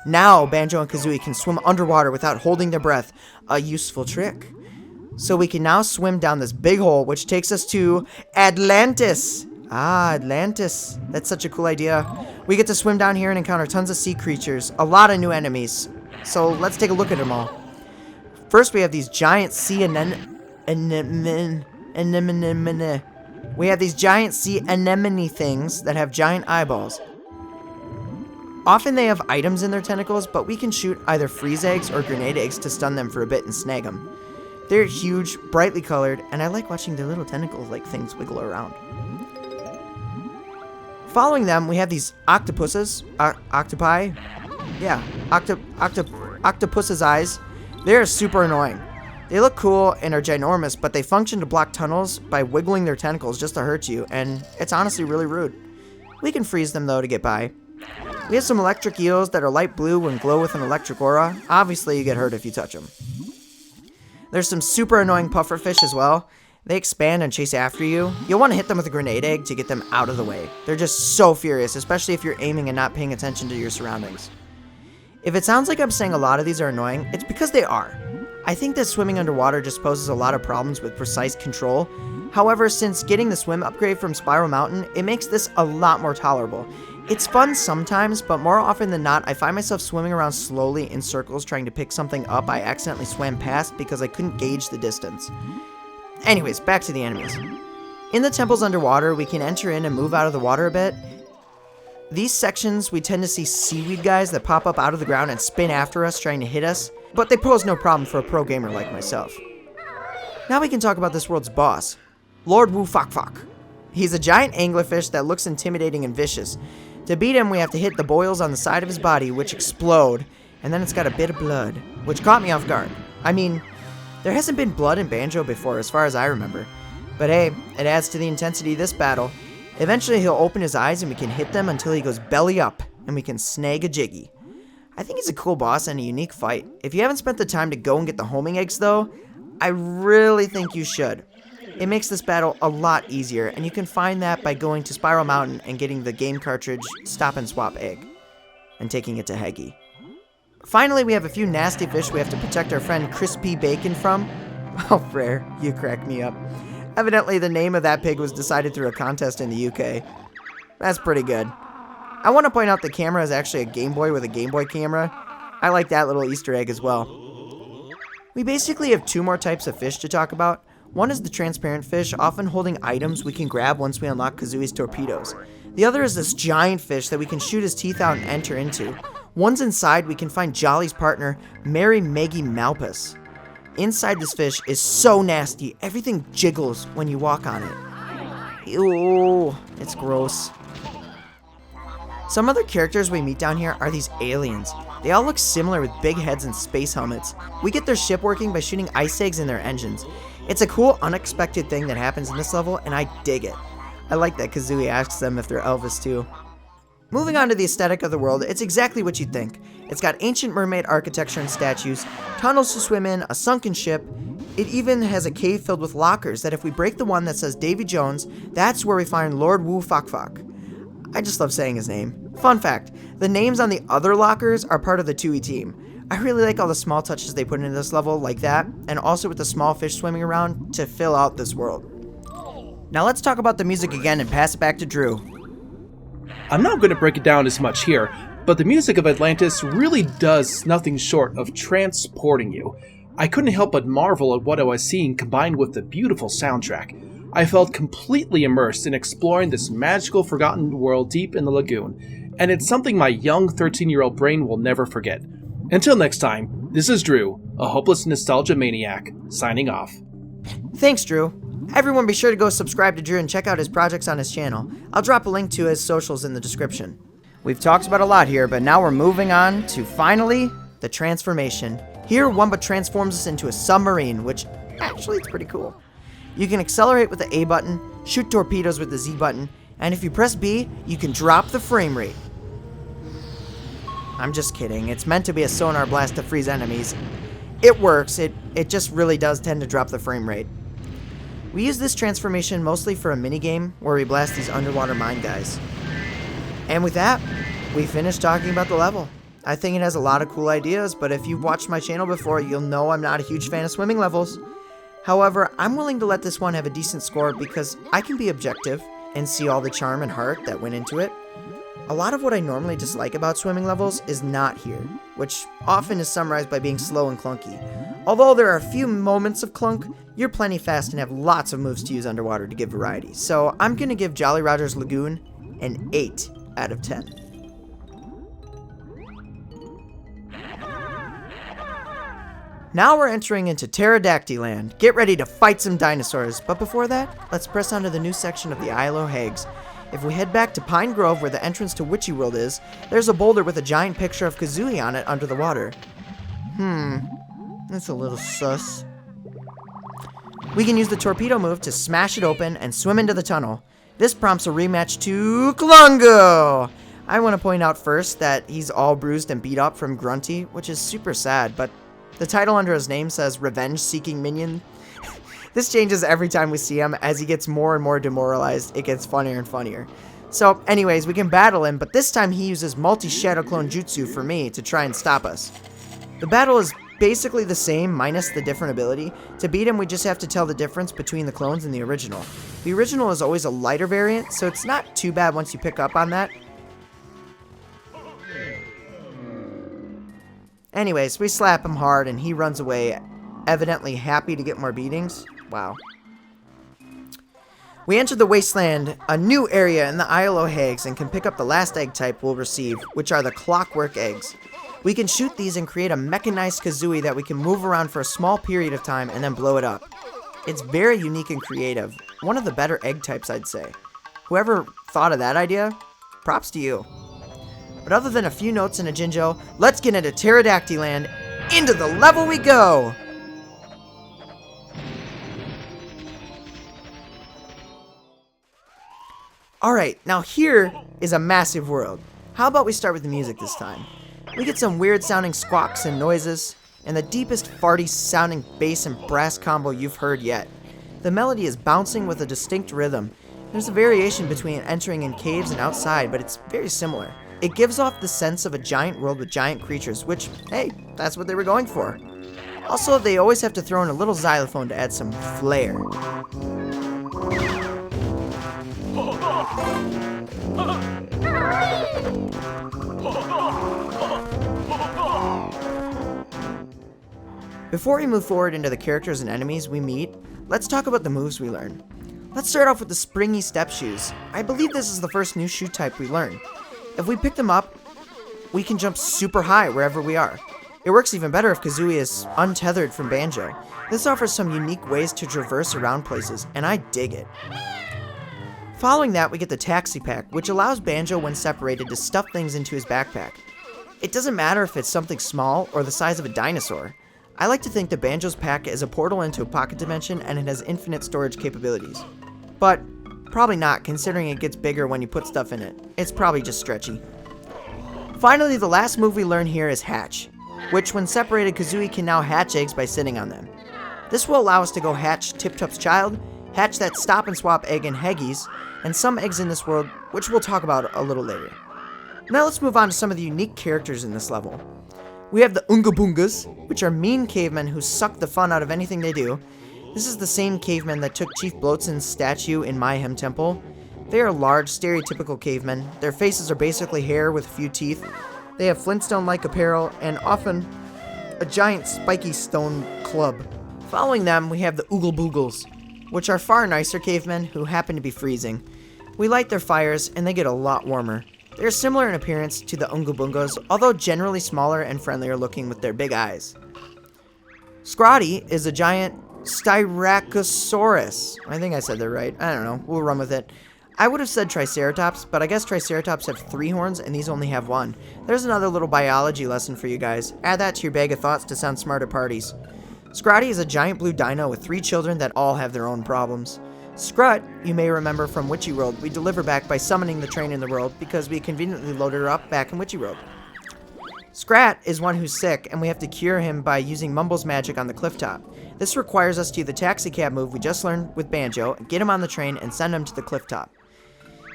Now, Banjo and Kazooie can swim underwater without holding their breath, a useful trick. So we can now swim down this big hole, which takes us to Atlantis. Ah, Atlantis. That's such a cool idea. We get to swim down here and encounter tons of sea creatures, a lot of new enemies. So let's take a look at them all. First, we have these giant sea We have these giant sea anemone things that have giant eyeballs. Often they have items in their tentacles, but we can shoot either freeze eggs or grenade eggs to stun them for a bit and snag them. They're huge, brightly colored, and I like watching their little tentacles like things wiggle around. Following them, we have these octopuses, octopi? Yeah, octopus's eyes. They're super annoying. They look cool and are ginormous, but they function to block tunnels by wiggling their tentacles just to hurt you, and it's honestly really rude. We can freeze them though to get by. We have some electric eels that are light blue and glow with an electric aura. Obviously, you get hurt if you touch them. There's some super annoying pufferfish as well. They expand and chase after you. You'll want to hit them with a grenade egg to get them out of the way. They're just so furious, especially if you're aiming and not paying attention to your surroundings. If it sounds like I'm saying a lot of these are annoying, it's because they are. I think that swimming underwater just poses a lot of problems with precise control. However, since getting the swim upgrade from Spiral Mountain, it makes this a lot more tolerable. It's fun sometimes, but more often than not, I find myself swimming around slowly in circles trying to pick something up I accidentally swam past because I couldn't gauge the distance. Anyways, back to the enemies. In the temples underwater, we can enter in and move out of the water a bit. These sections, we tend to see seaweed guys that pop up out of the ground and spin after us trying to hit us, but they pose no problem for a pro gamer like myself. Now we can talk about this world's boss, Lord Wu Fok Fok. He's a giant anglerfish that looks intimidating and vicious. To beat him, we have to hit the boils on the side of his body, which explode, and then it's got a bit of blood, which caught me off guard. I mean, there hasn't been blood in Banjo before as far as I remember, but hey, it adds to the intensity of this battle. Eventually he'll open his eyes and we can hit them until he goes belly up, and we can snag a jiggy. I think he's a cool boss and a unique fight. If you haven't spent the time to go and get the homing eggs though, I really think you should. It makes this battle a lot easier, and you can find that by going to Spiral Mountain and getting the game cartridge Stop and Swap Egg, and taking it to Heggy. Finally, we have a few nasty fish we have to protect our friend Crispy Bacon from. Oh, Frere, you crack me up. Evidently, the name of that pig was decided through a contest in the UK. That's pretty good. I want to point out the camera is actually a Game Boy with a Game Boy camera. I like that little Easter egg as well. We basically have two more types of fish to talk about. One is the transparent fish, often holding items we can grab once we unlock Kazooie's torpedoes. The other is this giant fish that we can shoot his teeth out and enter into. Once inside, we can find Jolly's partner, Mary Maggie Malpus. Inside this fish is so nasty, everything jiggles when you walk on it. Ew, it's gross. Some other characters we meet down here are these aliens. They all look similar with big heads and space helmets. We get their ship working by shooting ice eggs in their engines. It's a cool, unexpected thing that happens in this level, and I dig it. I like that Kazooie asks them if they're Elvis too. Moving on to the aesthetic of the world, it's exactly what you'd think. It's got ancient mermaid architecture and statues, tunnels to swim in, a sunken ship. It even has a cave filled with lockers that if we break the one that says Davy Jones, that's where we find Lord Wu Fok Fok. I just love saying his name. Fun fact, the names on the other lockers are part of the Tooie team. I really like all the small touches they put into this level like that, and also with the small fish swimming around to fill out this world. Now let's talk about the music again and pass it back to Drew. I'm not going to break it down as much here, but the music of Atlantis really does nothing short of transporting you. I couldn't help but marvel at what I was seeing combined with the beautiful soundtrack. I felt completely immersed in exploring this magical forgotten world deep in the lagoon, and it's something my young 13-year-old brain will never forget. Until next time, this is Drew, a hopeless nostalgia maniac, signing off. Thanks, Drew. Everyone be sure to go subscribe to Drew and check out his projects on his channel. I'll drop a link to his socials in the description. We've talked about a lot here, but now we're moving on to, finally, the transformation. Here, Wumba transforms us into a submarine, which actually it's pretty cool. You can accelerate with the A button, shoot torpedoes with the Z button, and if you press B, you can drop the frame rate. I'm just kidding. It's meant to be a sonar blast to freeze enemies. It works. It just really does tend to drop the frame rate. We use this transformation mostly for a minigame where we blast these underwater mine guys. And with that, we finished talking about the level. I think it has a lot of cool ideas, but if you've watched my channel before, you'll know I'm not a huge fan of swimming levels. However, I'm willing to let this one have a decent score because I can be objective and see all the charm and heart that went into it. A lot of what I normally dislike about swimming levels is not here, which often is summarized by being slow and clunky. Although there are a few moments of clunk, you're plenty fast and have lots of moves to use underwater to give variety. So I'm going to give Jolly Roger's Lagoon an 8 out of 10. Now we're entering into Pterodactyl Land. Get ready to fight some dinosaurs, but before that, let's press on to the new section of the Isle o' Hags. If we head back to Pine Grove where the entrance to Witchy World is, there's a boulder with a giant picture of Kazooie on it under the water. That's a little sus. We can use the torpedo move to smash it open and swim into the tunnel. This prompts a rematch to Klungo! I want to point out first that he's all bruised and beat up from Grunty, which is super sad, but the title under his name says Revenge-Seeking Minion. This changes every time we see him. As he gets more and more demoralized, it gets funnier and funnier. So anyways, we can battle him, but this time he uses multi-shadow clone jutsu for me to try and stop us. The battle is basically the same minus the different ability. To beat him, we just have to tell the difference between the clones and the original. The original is always a lighter variant, so it's not too bad once you pick up on that. Anyways, we slap him hard and he runs away, evidently happy to get more beatings. Wow. We enter the Wasteland, a new area in the Isle o' Hags, and can pick up the last egg type we'll receive, which are the clockwork eggs. We can shoot these and create a mechanized Kazooie that we can move around for a small period of time and then blow it up. It's very unique and creative. One of the better egg types, I'd say. Whoever thought of that idea, props to you. But other than a few notes and a Jinjo, let's get into Pterodactyl Land. Into the level we go! Alright, now here is a massive world. How about we start with the music this time? We get some weird sounding squawks and noises, and the deepest farty sounding bass and brass combo you've heard yet. The melody is bouncing with a distinct rhythm. There's a variation between entering in caves and outside, but it's very similar. It gives off the sense of a giant world with giant creatures, which, hey, that's what they were going for. Also, they always have to throw in a little xylophone to add some flair. Before we move forward into the characters and enemies we meet, let's talk about the moves we learn. Let's start off with the springy step shoes. I believe this is the first new shoe type we learn. If we pick them up, we can jump super high wherever we are. It works even better if Kazooie is untethered from Banjo. This offers some unique ways to traverse around places, and I dig it. Following that, we get the Taxi Pack, which allows Banjo, when separated, to stuff things into his backpack. It doesn't matter if it's something small or the size of a dinosaur. I like to think that Banjo's pack is a portal into a pocket dimension and it has infinite storage capabilities. But probably not, considering it gets bigger when you put stuff in it. It's probably just stretchy. Finally, the last move we learn here is Hatch, which when separated, Kazooie can now hatch eggs by sitting on them. This will allow us to go hatch Tip-Top's child, hatch that stop and swap egg in Heggies, and some eggs in this world, which we'll talk about a little later. Now let's move on to some of the unique characters in this level. We have the Oonga Boongas, which are mean cavemen who suck the fun out of anything they do. This is the same cavemen that took Chief Bloatzen's statue in Mayhem Temple. They are large, stereotypical cavemen. Their faces are basically hair with a few teeth. They have Flintstone-like apparel and often a giant spiky stone club. Following them, we have the Oogle Boogles, which are far nicer cavemen who happen to be freezing. We light their fires and they get a lot warmer. They're similar in appearance to the Oonga Boongas, although generally smaller and friendlier looking with their big eyes. Scrotty is a giant Styracosaurus. I think I said that right. I don't know. We'll run with it. I would have said Triceratops, but I guess Triceratops have 3 horns and these only have 1. There's another little biology lesson for you guys. Add that to your bag of thoughts to sound smart at parties. Scrotty is a giant blue dino with 3 children that all have their own problems. Scrut, you may remember from Witchy World, we deliver back by summoning the train in the world because we conveniently loaded her up back in Witchy World. Scrat is one who's sick, and we have to cure him by using Mumble's magic on the cliff top. This requires us to do the taxi cab move we just learned with Banjo, get him on the train, and send him to the cliff top.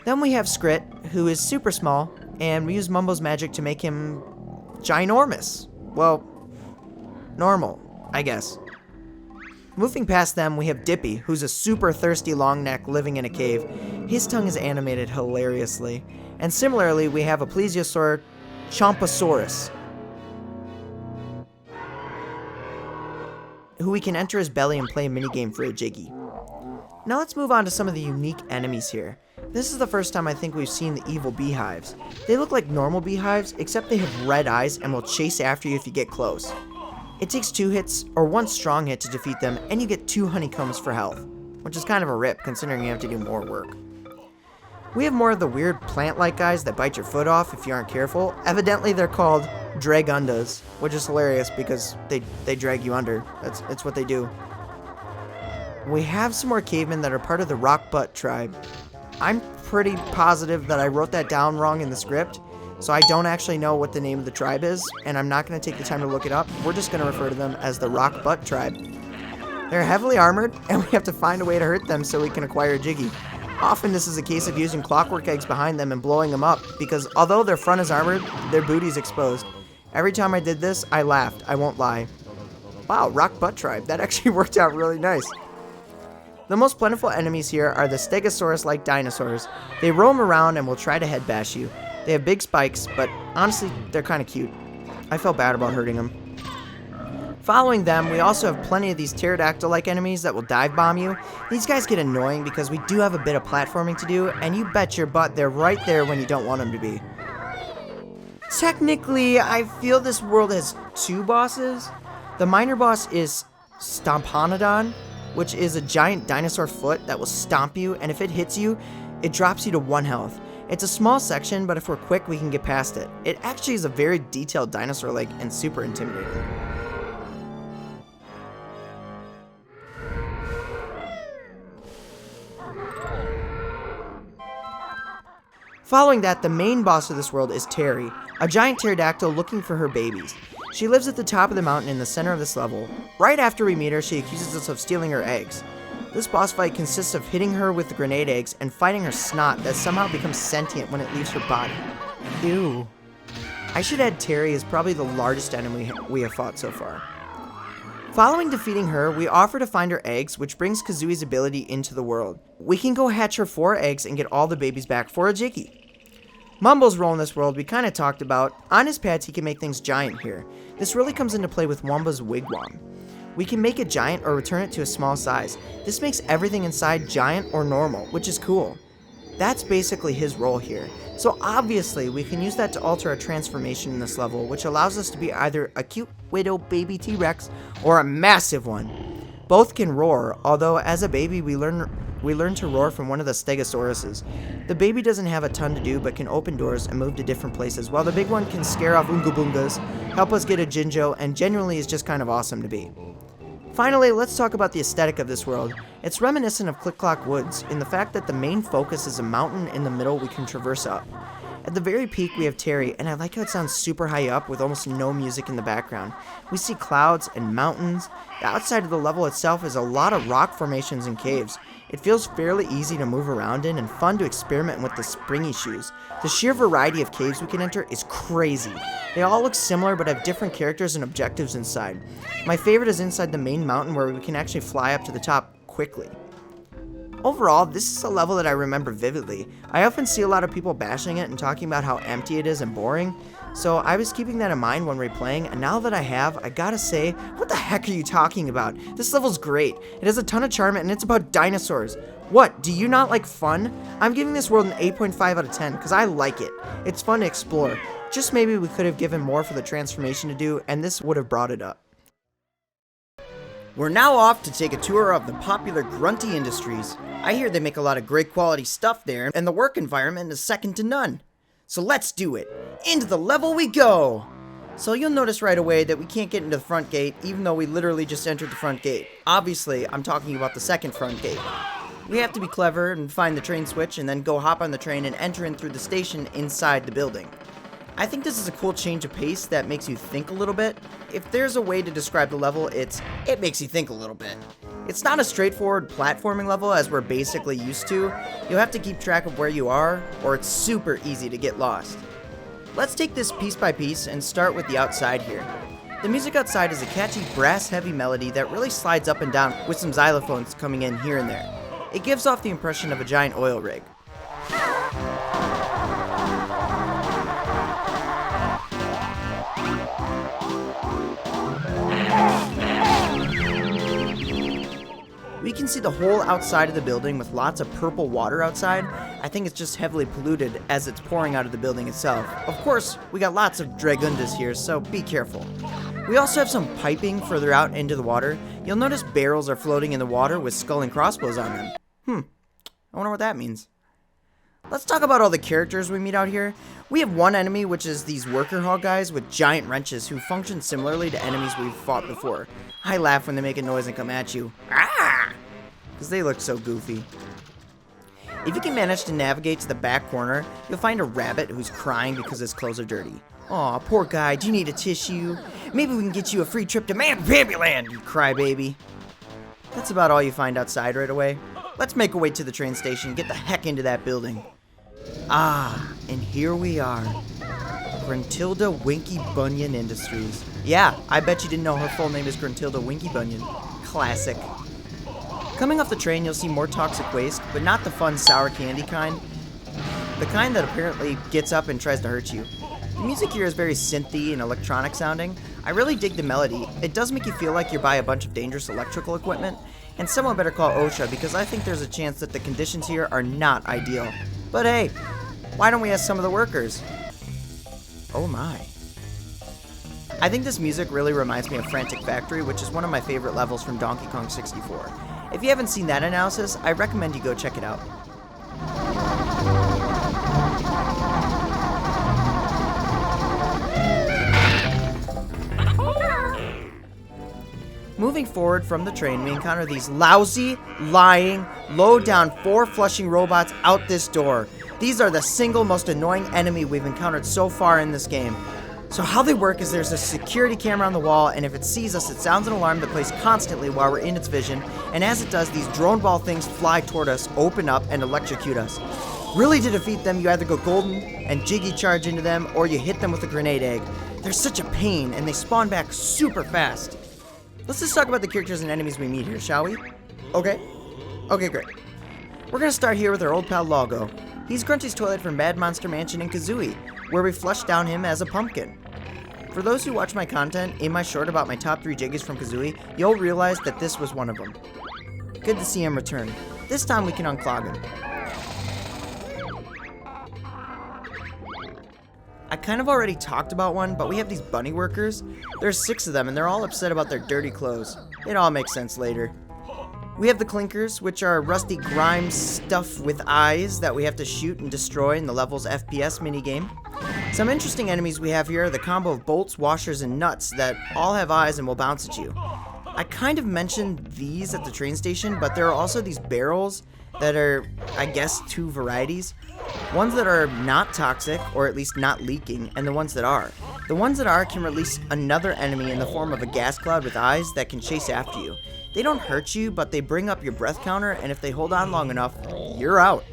Then we have Scrit, who is super small, and we use Mumble's magic to make him ginormous. Well, normal, I guess. Moving past them, we have Dippy, who's a super thirsty long neck living in a cave. His tongue is animated hilariously. And similarly, we have a plesiosaur Chompasaurus, who we can enter his belly and play a minigame for a Jiggy. Now let's move on to some of the unique enemies here. This is the first time I think we've seen the evil beehives. They look like normal beehives, except they have red eyes and will chase after you if you get close. It takes 2 hits, or 1 strong hit to defeat them, and you get 2 honeycombs for health, which is kind of a rip considering you have to do more work. We have more of the weird plant-like guys that bite your foot off if you aren't careful. Evidently they're called Dragundas, which is hilarious because they drag you under. That's what they do. We have some more cavemen that are part of the Rock Butt tribe. I'm pretty positive that I wrote that down wrong in the script, so I don't actually know what the name of the tribe is, and I'm not going to take the time to look it up. We're just going to refer to them as the Rock Butt tribe. They're heavily armored, and we have to find a way to hurt them so we can acquire Jiggy. Often this is a case of using clockwork eggs behind them and blowing them up, because although their front is armored, their booty's exposed. Every time I did this, I laughed, I won't lie. Wow, Rock Butt Tribe. That actually worked out really nice. The most plentiful enemies here are the Stegosaurus-like dinosaurs. They roam around and will try to head bash you. They have big spikes, but honestly, they're kind of cute. I felt bad about hurting them. Following them, we also have plenty of these pterodactyl-like enemies that will dive bomb you. These guys get annoying because we do have a bit of platforming to do, and you bet your butt they're right there when you don't want them to be. Technically, I feel this world has two bosses. The minor boss is Stomponodon, which is a giant dinosaur foot that will stomp you, and if it hits you, it drops you to 1 health. It's a small section, but if we're quick, we can get past it. It actually is a very detailed dinosaur leg and super intimidating. Following that, the main boss of this world is Terry, a giant pterodactyl looking for her babies. She lives at the top of the mountain in the center of this level. Right after we meet her, she accuses us of stealing her eggs. This boss fight consists of hitting her with the grenade eggs and fighting her snot that somehow becomes sentient when it leaves her body. Ew. I should add Terry is probably the largest enemy we have fought so far. Following defeating her, we offer to find her eggs, which brings Kazooie's ability into the world. We can go hatch her 4 eggs and get all the babies back for a Jiggy. Mumbo's role in this world we kind of talked about. On his pads he can make things giant here. This really comes into play with Wumba's wigwam. We can make it giant or return it to a small size. This makes everything inside giant or normal, which is cool. That's basically his role here. So obviously we can use that to alter our transformation in this level, which allows us to be either a cute widow baby T-Rex or a massive one. Both can roar, although as a baby we learn to roar from one of the Stegosauruses. The baby doesn't have a ton to do but can open doors and move to different places, while the big one can scare off Oonga Boongas, help us get a Jinjo, and genuinely is just kind of awesome to be. Finally, let's talk about the aesthetic of this world. It's reminiscent of Click Clock Woods in the fact that the main focus is a mountain in the middle we can traverse up. At the very peak we have Terry, and I like how it sounds super high up with almost no music in the background. We see clouds and mountains. The outside of the level itself is a lot of rock formations and caves. It feels fairly easy to move around in and fun to experiment with the springy shoes. The sheer variety of caves we can enter is crazy. They all look similar but have different characters and objectives inside. My favorite is inside the main mountain where we can actually fly up to the top quickly. Overall, this is a level that I remember vividly. I often see a lot of people bashing it and talking about how empty it is and boring, so I was keeping that in mind when replaying, and now that I have, I gotta say, what the heck are you talking about? This level's great. It has a ton of charm and it's about dinosaurs. What, do you not like fun? I'm giving this world an 8.5 out of 10 because I like it. It's fun to explore. Just maybe we could have given more for the transformation to do, and this would have brought it up. We're now off to take a tour of the popular Grunty Industries. I hear they make a lot of great quality stuff there, and the work environment is second to none. So let's do it. Into the level we go! So you'll notice right away that we can't get into the front gate, even though we literally just entered the front gate. Obviously, I'm talking about the second front gate. We have to be clever and find the train switch and then go hop on the train and enter in through the station inside the building. I think this is a cool change of pace that makes you think a little bit. If there's a way to describe the level, it makes you think a little bit. It's not a straightforward platforming level as we're basically used to. You'll have to keep track of where you are, or it's super easy to get lost. Let's take this piece by piece and start with the outside here. The music outside is a catchy brass-heavy melody that really slides up and down with some xylophones coming in here and there. It gives off the impression of a giant oil rig. We can see the whole outside of the building with lots of purple water outside. I think it's just heavily polluted as it's pouring out of the building itself. Of course, we got lots of dragundas here, so be careful. We also have some piping further out into the water. You'll notice barrels are floating in the water with skull and crossbows on them. I wonder what that means. Let's talk about all the characters we meet out here. We have one enemy, which is these worker hog guys with giant wrenches who function similarly to enemies we've fought before. I laugh when they make a noise and come at you. Because they look so goofy. If you can manage to navigate to the back corner, you'll find a rabbit who's crying because his clothes are dirty. Aw, poor guy, do you need a tissue? Maybe we can get you a free trip to Bambiland, you crybaby. That's about all you find outside right away. Let's make our way to the train station and get the heck into that building. And here we are. Gruntilda Winky Bunyan Industries. Yeah, I bet you didn't know her full name is Gruntilda Winky Bunyan. Classic. Coming off the train, you'll see more toxic waste, but not the fun sour candy kind. The kind that apparently gets up and tries to hurt you. The music here is very synthy and electronic sounding. I really dig the melody. It does make you feel like you're by a bunch of dangerous electrical equipment, and someone better call OSHA because I think there's a chance that the conditions here are not ideal. But hey, why don't we ask some of the workers? Oh my. I think this music really reminds me of Frantic Factory, which is one of my favorite levels from Donkey Kong 64. If you haven't seen that analysis, I recommend you go check it out. Moving forward from the train, we encounter these lousy, lying, low-down, four-flushing robots out this door. These are the single most annoying enemy we've encountered so far in this game. So how they work is there's a security camera on the wall, and if it sees us, it sounds an alarm that plays constantly while we're in its vision, and as it does, these drone ball things fly toward us, open up, and electrocute us. Really, to defeat them, you either go golden and jiggy charge into them, or you hit them with a grenade egg. They're such a pain, and they spawn back super fast. Let's just talk about the characters and enemies we meet here, shall we? Okay, great. We're gonna start here with our old pal Logo. He's Grunty's toilet from Mad Monster Mansion in Kazooie, where we flush down him as a pumpkin. For those who watch my content in my short about my top 3 jiggies from Kazooie, you'll realize that this was one of them. Good to see him return. This time we can unclog him. I kind of already talked about one, but we have these bunny workers. There's 6 of them, and they're all upset about their dirty clothes. It all makes sense later. We have the clinkers, which are rusty grime stuff with eyes that we have to shoot and destroy in the level's FPS minigame. Some interesting enemies we have here are the combo of bolts, washers, and nuts that all have eyes and will bounce at you. I kind of mentioned these at the train station, but there are also these barrels that are, I guess, 2 varieties. Ones that are not toxic, or at least not leaking, and the ones that are. The ones that are can release another enemy in the form of a gas cloud with eyes that can chase after you. They don't hurt you, but they bring up your breath counter, and if they hold on long enough, you're out.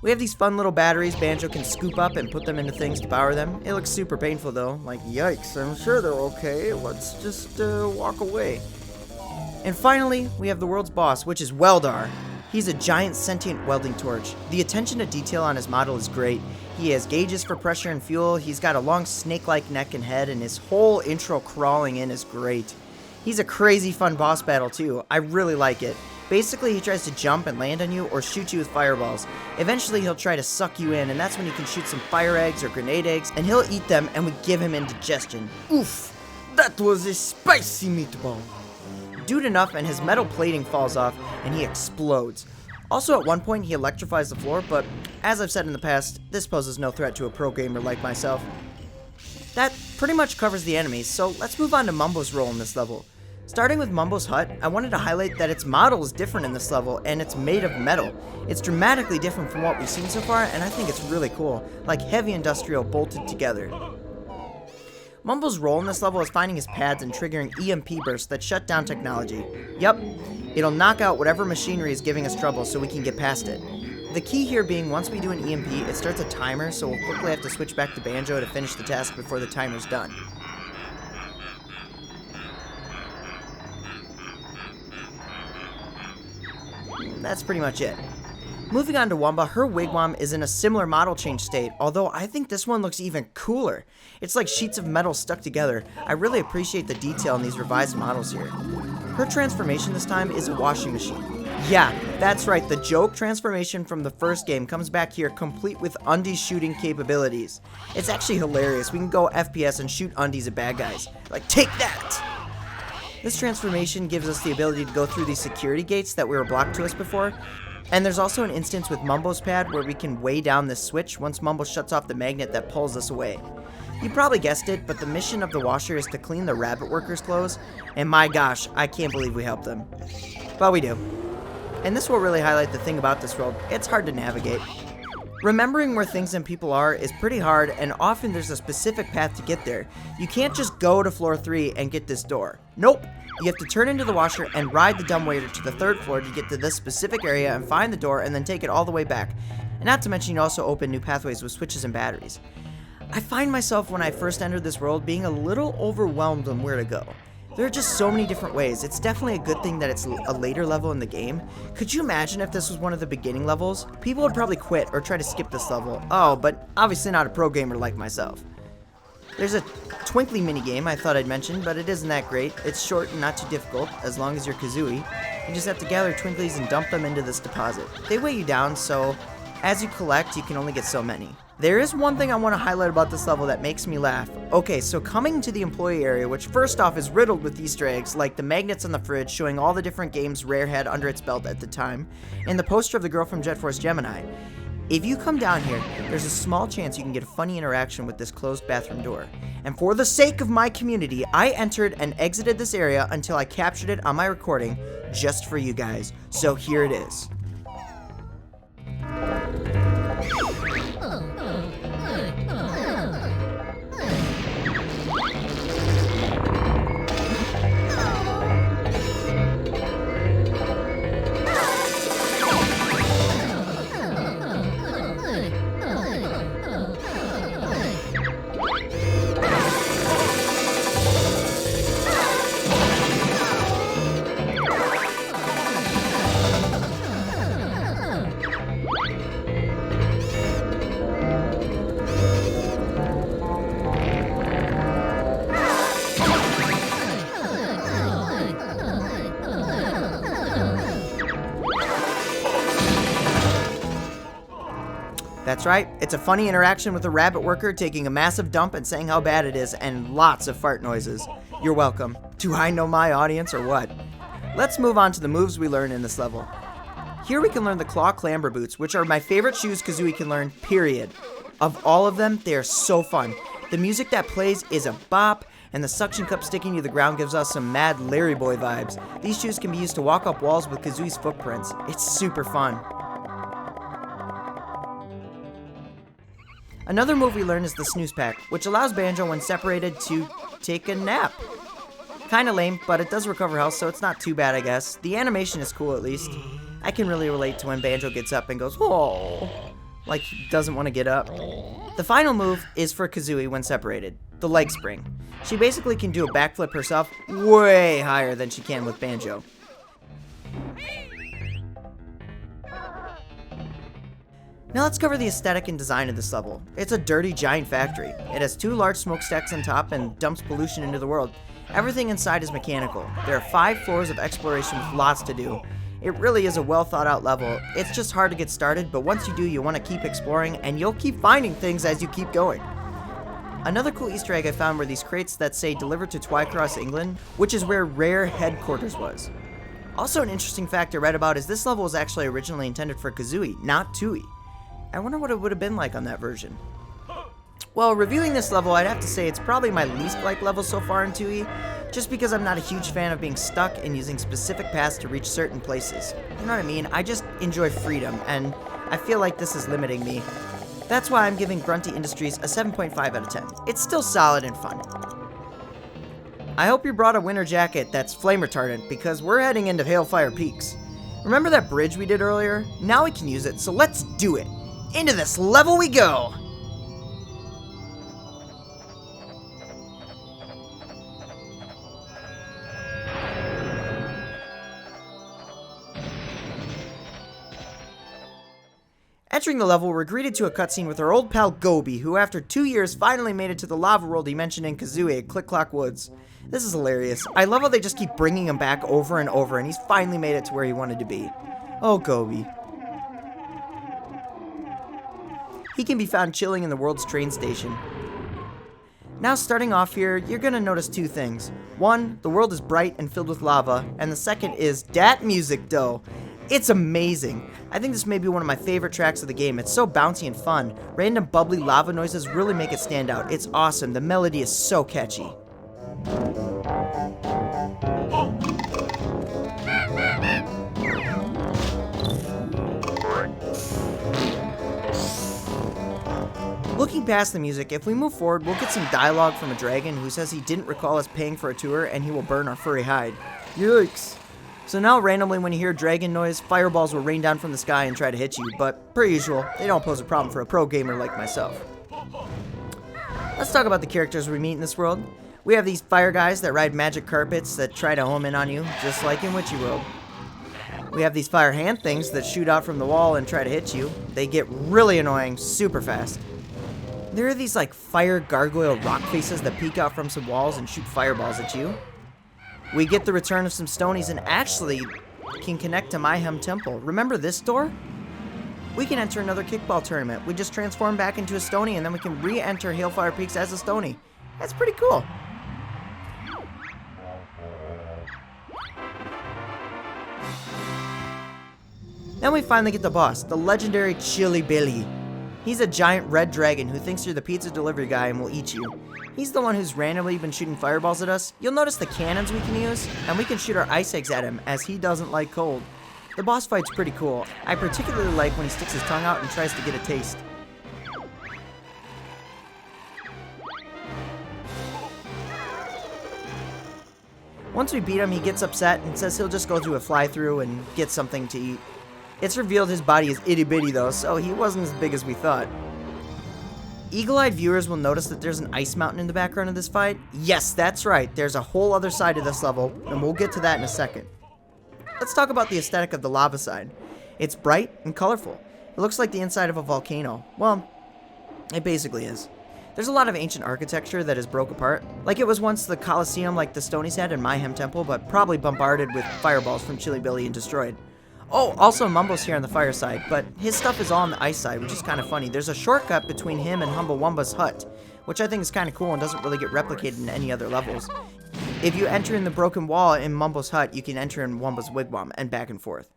We have these fun little batteries Banjo can scoop up and put them into things to power them. It looks super painful though, like yikes, I'm sure they're okay, let's just walk away. And finally, we have the world's boss, which is Weldar. He's a giant sentient welding torch. The attention to detail on his model is great. He has gauges for pressure and fuel, he's got a long snake-like neck and head, and his whole intro crawling in is great. He's a crazy fun boss battle too, I really like it. Basically, he tries to jump and land on you or shoot you with fireballs. Eventually, he'll try to suck you in, and that's when you can shoot some fire eggs or grenade eggs, and he'll eat them and we give him indigestion. Oof, that was a spicy meatball. Dude enough and his metal plating falls off and he explodes. Also at one point he electrifies the floor, but as I've said in the past, this poses no threat to a pro gamer like myself. That pretty much covers the enemies, so let's move on to Mumbo's role in this level. Starting with Mumbo's hut, I wanted to highlight that its model is different in this level and it's made of metal. It's dramatically different from what we've seen so far and I think it's really cool, like heavy industrial bolted together. Mumbo's role in this level is finding his pads and triggering EMP bursts that shut down technology. Yup, it'll knock out whatever machinery is giving us trouble so we can get past it. The key here being once we do an EMP, it starts a timer, so we'll quickly have to switch back to Banjo to finish the task before the timer's done. That's pretty much it. Moving on to Wumba, her wigwam is in a similar model change state, although I think this one looks even cooler. It's like sheets of metal stuck together. I really appreciate the detail in these revised models here. Her transformation this time is a washing machine. Yeah, that's right, the joke transformation from the first game comes back here complete with undies shooting capabilities. It's actually hilarious. We can go FPS and shoot undies at bad guys. Like, take that! This transformation gives us the ability to go through these security gates that were blocked to us before. And there's also an instance with Mumbo's pad where we can weigh down this switch once Mumbo shuts off the magnet that pulls us away. You probably guessed it, but the mission of the washer is to clean the rabbit workers' clothes, and my gosh, I can't believe we helped them. But we do. And this will really highlight the thing about this world, it's hard to navigate. Remembering where things and people are is pretty hard, and often there's a specific path to get there. You can't just go to floor 3 and get this door. Nope! You have to turn into the washer and ride the dumbwaiter to the 3rd floor to get to this specific area and find the door and then take it all the way back. And not to mention you also open new pathways with switches and batteries. I find myself when I first entered this world being a little overwhelmed on where to go. There are just so many different ways. It's definitely a good thing that it's a later level in the game. Could you imagine if this was one of the beginning levels? People would probably quit or try to skip this level. Oh, but obviously not a pro gamer like myself. There's a twinkly minigame I thought I'd mention, but it isn't that great. It's short and not too difficult, as long as you're Kazooie. You just have to gather twinklies and dump them into this deposit. They weigh you down, so as you collect, you can only get so many. There is one thing I want to highlight about this level that makes me laugh. Okay, so coming to the employee area, which first off is riddled with Easter eggs, like the magnets on the fridge showing all the different games Rare had under its belt at the time, and the poster of the girl from Jet Force Gemini. If you come down here, there's a small chance you can get a funny interaction with this closed bathroom door. And for the sake of my community, I entered and exited this area until I captured it on my recording just for you guys. So here it is. That's right, it's a funny interaction with a rabbit worker taking a massive dump and saying how bad it is, and lots of fart noises. You're welcome. Do I know my audience or what? Let's move on to the moves we learn in this level. Here we can learn the claw clamber boots, which are my favorite shoes Kazooie can learn, period. Of all of them, they are so fun. The music that plays is a bop, and the suction cup sticking to the ground gives us some mad Larry Boy vibes. These shoes can be used to walk up walls with Kazooie's footprints. It's super fun. Another move we learn is the snooze pack, which allows Banjo when separated to take a nap. Kinda lame, but it does recover health, so it's not too bad, I guess. The animation is cool, at least. I can really relate to when Banjo gets up and goes, "Oh," like he doesn't want to get up. The final move is for Kazooie when separated, the leg spring. She basically can do a backflip herself way higher than she can with Banjo. Now let's cover the aesthetic and design of this level. It's a dirty giant factory. It has 2 large smokestacks on top and dumps pollution into the world. Everything inside is mechanical. There are 5 floors of exploration with lots to do. It really is a well thought out level. It's just hard to get started, but once you do, you want to keep exploring and you'll keep finding things as you keep going. Another cool Easter egg I found were these crates that say delivered to Twycross, England, which is where Rare headquarters was. Also an interesting fact I read about is this level was actually originally intended for Kazooie, not Tooie. I wonder what it would have been like on that version. Well, reviewing this level, I'd have to say it's probably my least liked level so far in Tooie, just because I'm not a huge fan of being stuck and using specific paths to reach certain places. You know what I mean? I just enjoy freedom, and I feel like this is limiting me. That's why I'm giving Grunty Industries a 7.5 out of 10. It's still solid and fun. I hope you brought a winter jacket that's flame retardant, because we're heading into Hailfire Peaks. Remember that bridge we did earlier? Now we can use it, so let's do it! Into this level we go! Entering the level, we're greeted to a cutscene with our old pal Gobi, who after 2 years finally made it to the lava world he mentioned in Kazooie at Click Clock Woods. This is hilarious. I love how they just keep bringing him back over and over, and he's finally made it to where he wanted to be. Oh, Gobi. He can be found chilling in the world's train station. Now starting off here, you're gonna notice 2 things. One, the world is bright and filled with lava, and the second is dat music though. It's amazing. I think this may be one of my favorite tracks of the game. It's so bouncy and fun. Random bubbly lava noises really make it stand out. It's awesome. The melody is so catchy. Looking past the music, if we move forward, we'll get some dialogue from a dragon who says he didn't recall us paying for a tour and he will burn our furry hide. Yikes. So now randomly when you hear dragon noise, fireballs will rain down from the sky and try to hit you, but per usual, they don't pose a problem for a pro gamer like myself. Let's talk about the characters we meet in this world. We have these fire guys that ride magic carpets that try to home in on you, just like in Witchy World. We have these fire hand things that shoot out from the wall and try to hit you. They get really annoying super fast. There are these like fire gargoyle rock faces that peek out from some walls and shoot fireballs at you. We get the return of some stonies and actually can connect to Mayhem Temple. Remember this door? We can enter another kickball tournament. We just transform back into a stony and then we can re-enter Hailfire Peaks as a stony. That's pretty cool. Then we finally get the boss, the legendary Chili Billy. He's a giant red dragon who thinks you're the pizza delivery guy and will eat you. He's the one who's randomly been shooting fireballs at us. You'll notice the cannons we can use, and we can shoot our ice eggs at him as he doesn't like cold. The boss fight's pretty cool. I particularly like when he sticks his tongue out and tries to get a taste. Once we beat him, he gets upset and says he'll just go through a fly-through and get something to eat. It's revealed his body is itty-bitty though, so he wasn't as big as we thought. Eagle-eyed viewers will notice that there's an ice mountain in the background of this fight. Yes, that's right, there's a whole other side to this level, and we'll get to that in a second. Let's talk about the aesthetic of the lava side. It's bright and colorful. It looks like the inside of a volcano. Well, it basically is. There's a lot of ancient architecture that is broke apart. Like it was once the Colosseum like the Stonies had in Mayhem Temple, but probably bombarded with fireballs from Chili Billy and destroyed. Oh, also Mumbo's here on the fire side, but his stuff is all on the ice side, which is kind of funny. There's a shortcut between him and Humbawumba's hut, which I think is kind of cool and doesn't really get replicated in any other levels. If you enter in the broken wall in Mumbo's hut, you can enter in Wumba's wigwam, and back and forth.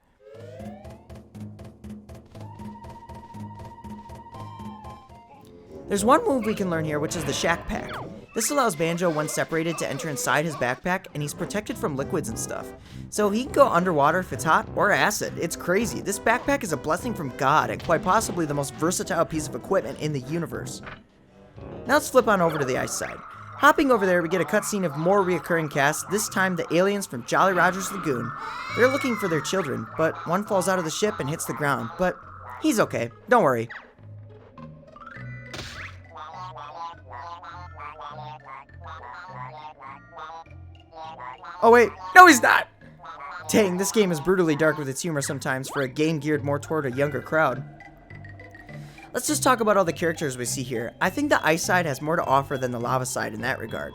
There's one move we can learn here, which is the Shack Pack. This allows Banjo, when separated, to enter inside his backpack, and he's protected from liquids and stuff. So he can go underwater if it's hot, or acid. It's crazy. This backpack is a blessing from God, and quite possibly the most versatile piece of equipment in the universe. Now let's flip on over to the ice side. Hopping over there, we get a cutscene of more reoccurring casts, this time the aliens from Jolly Roger's Lagoon. They're looking for their children, but one falls out of the ship and hits the ground, but he's okay. Don't worry. Oh wait, no he's not! Dang, this game is brutally dark with its humor sometimes for a game geared more toward a younger crowd. Let's just talk about all the characters we see here. I think the ice side has more to offer than the lava side in that regard.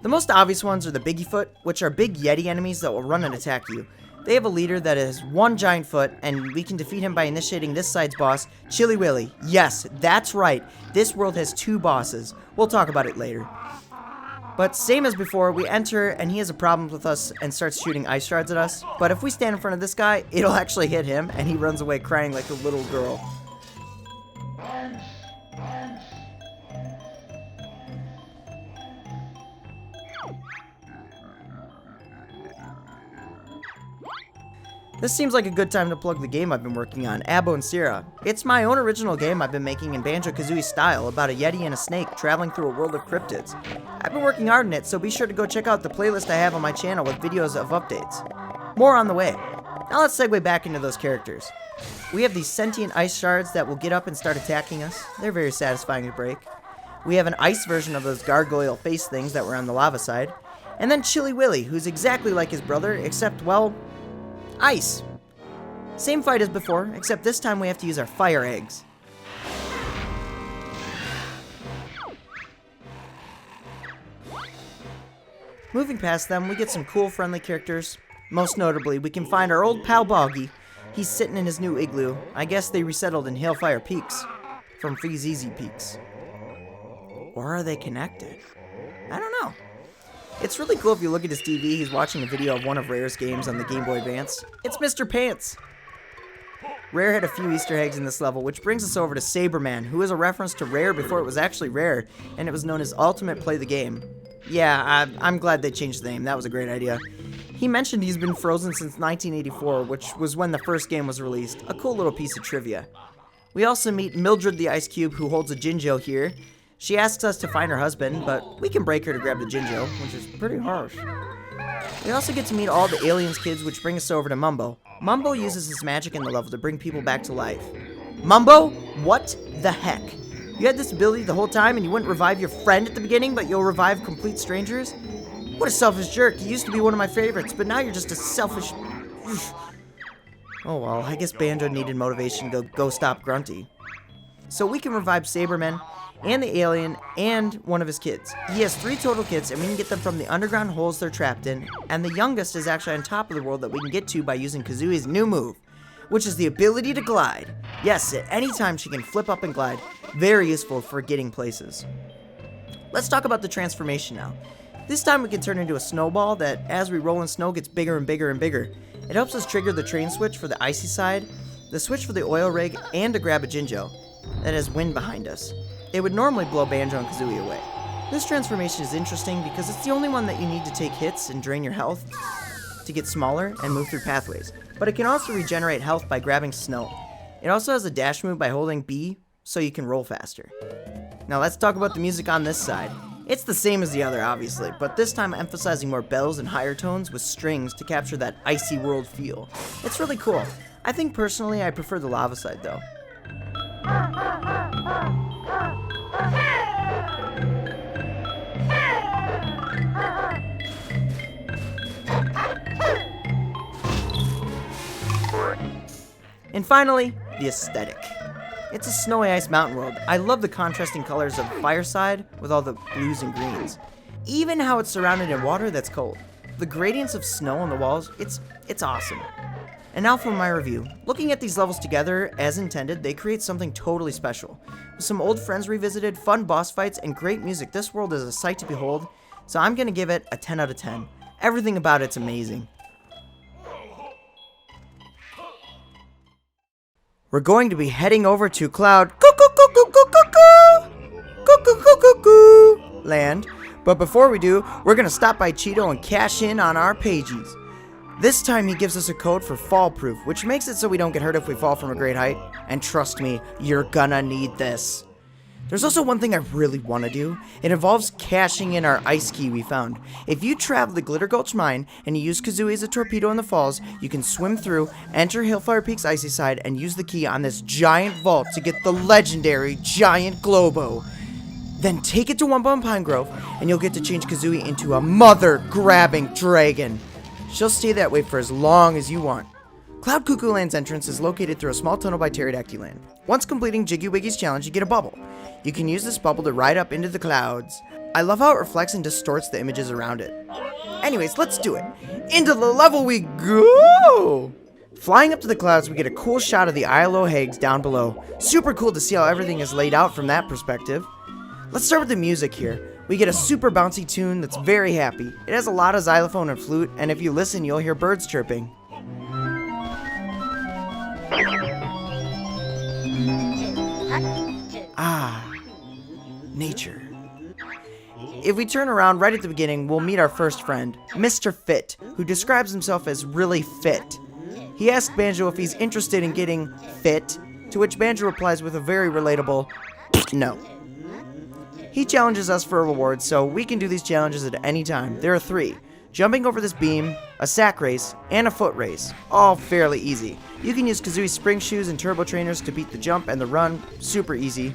The most obvious ones are the Biggie-foot, which are big Yeti enemies that will run and attack you. They have a leader that has one giant foot, and we can defeat him by initiating this side's boss, Chili Willy. Yes, that's right, this world has two bosses. We'll talk about it later. But same as before, we enter and he has a problem with us and starts shooting ice shards at us. But if we stand in front of this guy, it'll actually hit him and he runs away crying like a little girl. This seems like a good time to plug the game I've been working on, Abo and Sierra. It's my own original game I've been making in Banjo-Kazooie style about a Yeti and a snake traveling through a world of cryptids. I've been working hard on it, so be sure to go check out the playlist I have on my channel with videos of updates. More on the way. Now let's segue back into those characters. We have these sentient ice shards that will get up and start attacking us. They're very satisfying to break. We have an ice version of those gargoyle face things that were on the lava side. And then Chili Willy, who's exactly like his brother, except, well, ice. Same fight as before, except this time we have to use our fire eggs. Moving past them, we get some cool friendly characters. Most notably, we can find our old pal Boggy. He's sitting in his new igloo. I guess they resettled in Hailfire Peaks from Freeze-Easy Peaks. Or are they connected? I don't know. It's really cool if you look at his TV, he's watching a video of one of Rare's games on the Game Boy Advance. It's Mr. Pants! Rare had a few Easter eggs in this level, which brings us over to Saberman, who is a reference to Rare before it was actually Rare, and it was known as Ultimate Play the Game. Yeah, I'm glad they changed the name, that was a great idea. He mentioned he's been frozen since 1984, which was when the first game was released. A cool little piece of trivia. We also meet Mildred the Ice Cube, who holds a Jinjo here. She asks us to find her husband, but we can break her to grab the Jinjo, which is pretty harsh. We also get to meet all the aliens kids, which bring us over to Mumbo. Mumbo uses his magic in the level to bring people back to life. Mumbo? What the heck? You had this ability the whole time and you wouldn't revive your friend at the beginning, but you'll revive complete strangers? What a selfish jerk. You used to be one of my favorites, but now you're just a selfish... Oh well, I guess Banjo needed motivation to go stop Grunty. So we can revive Saberman, and the alien, and one of his kids. He has 3 total kids, and we can get them from the underground holes they're trapped in, and the youngest is actually on top of the world that we can get to by using Kazooie's new move, which is the ability to glide. Yes, at any time she can flip up and glide. Very useful for getting places. Let's talk about the transformation now. This time we can turn into a snowball that, as we roll in snow, gets bigger and bigger and bigger. It helps us trigger the train switch for the icy side, the switch for the oil rig, and to grab a Jinjo that has wind behind us. It would normally blow Banjo and Kazooie away. This transformation is interesting because it's the only one that you need to take hits and drain your health to get smaller and move through pathways. But it can also regenerate health by grabbing snow. It also has a dash move by holding B, so you can roll faster. Now let's talk about the music on this side. It's the same as the other, obviously, but this time emphasizing more bells and higher tones with strings to capture that icy world feel. It's really cool. I think personally I prefer the lava side though. And finally, the aesthetic. It's a snowy ice mountain world. I love the contrasting colors of the fireside with all the blues and greens. Even how it's surrounded in water that's cold. The gradients of snow on the walls, it's awesome. And now for my review. Looking at these levels together, as intended, they create something totally special. With some old friends revisited, fun boss fights, and great music, this world is a sight to behold, so I'm gonna give it a 10 out of 10. Everything about it's amazing. We're going to be heading over to Cloud Land, but before we do, we're gonna stop by Cheeto and cash in on our pages. This time he gives us a code for fall proof, which makes it so we don't get hurt if we fall from a great height. And trust me, you're gonna need this. There's also one thing I really want to do. It involves cashing in our ice key we found. If you travel the Glitter Gulch mine and you use Kazooie as a torpedo in the falls, you can swim through, enter Hillfire Peak's icy side, and use the key on this giant vault to get the legendary Giant Globo. Then take it to Wumpa and Pine Grove, and you'll get to change Kazooie into a mother-grabbing dragon. She'll stay that way for as long as you want. Cloud Cuckoo Land's entrance is located through a small tunnel by Pterodactyl Land. Once completing Jiggy Wiggy's challenge, you get a bubble. You can use this bubble to ride up into the clouds. I love how it reflects and distorts the images around it. Anyways, let's do it. Into the level we go! Flying up to the clouds, we get a cool shot of the Isle o' Hags down below. Super cool to see how everything is laid out from that perspective. Let's start with the music here. We get a super bouncy tune that's very happy. It has a lot of xylophone and flute, and if you listen, you'll hear birds chirping. Ah, nature. If we turn around right at the beginning, we'll meet our first friend, Mr. Fit, who describes himself as really fit. He asks Banjo if he's interested in getting fit, to which Banjo replies with a very relatable, no. He challenges us for a reward, so we can do these challenges at any time. There are 3. Jumping over this beam, a sack race, and a foot race. All fairly easy. You can use Kazooie's spring shoes and turbo trainers to beat the jump and the run. Super easy.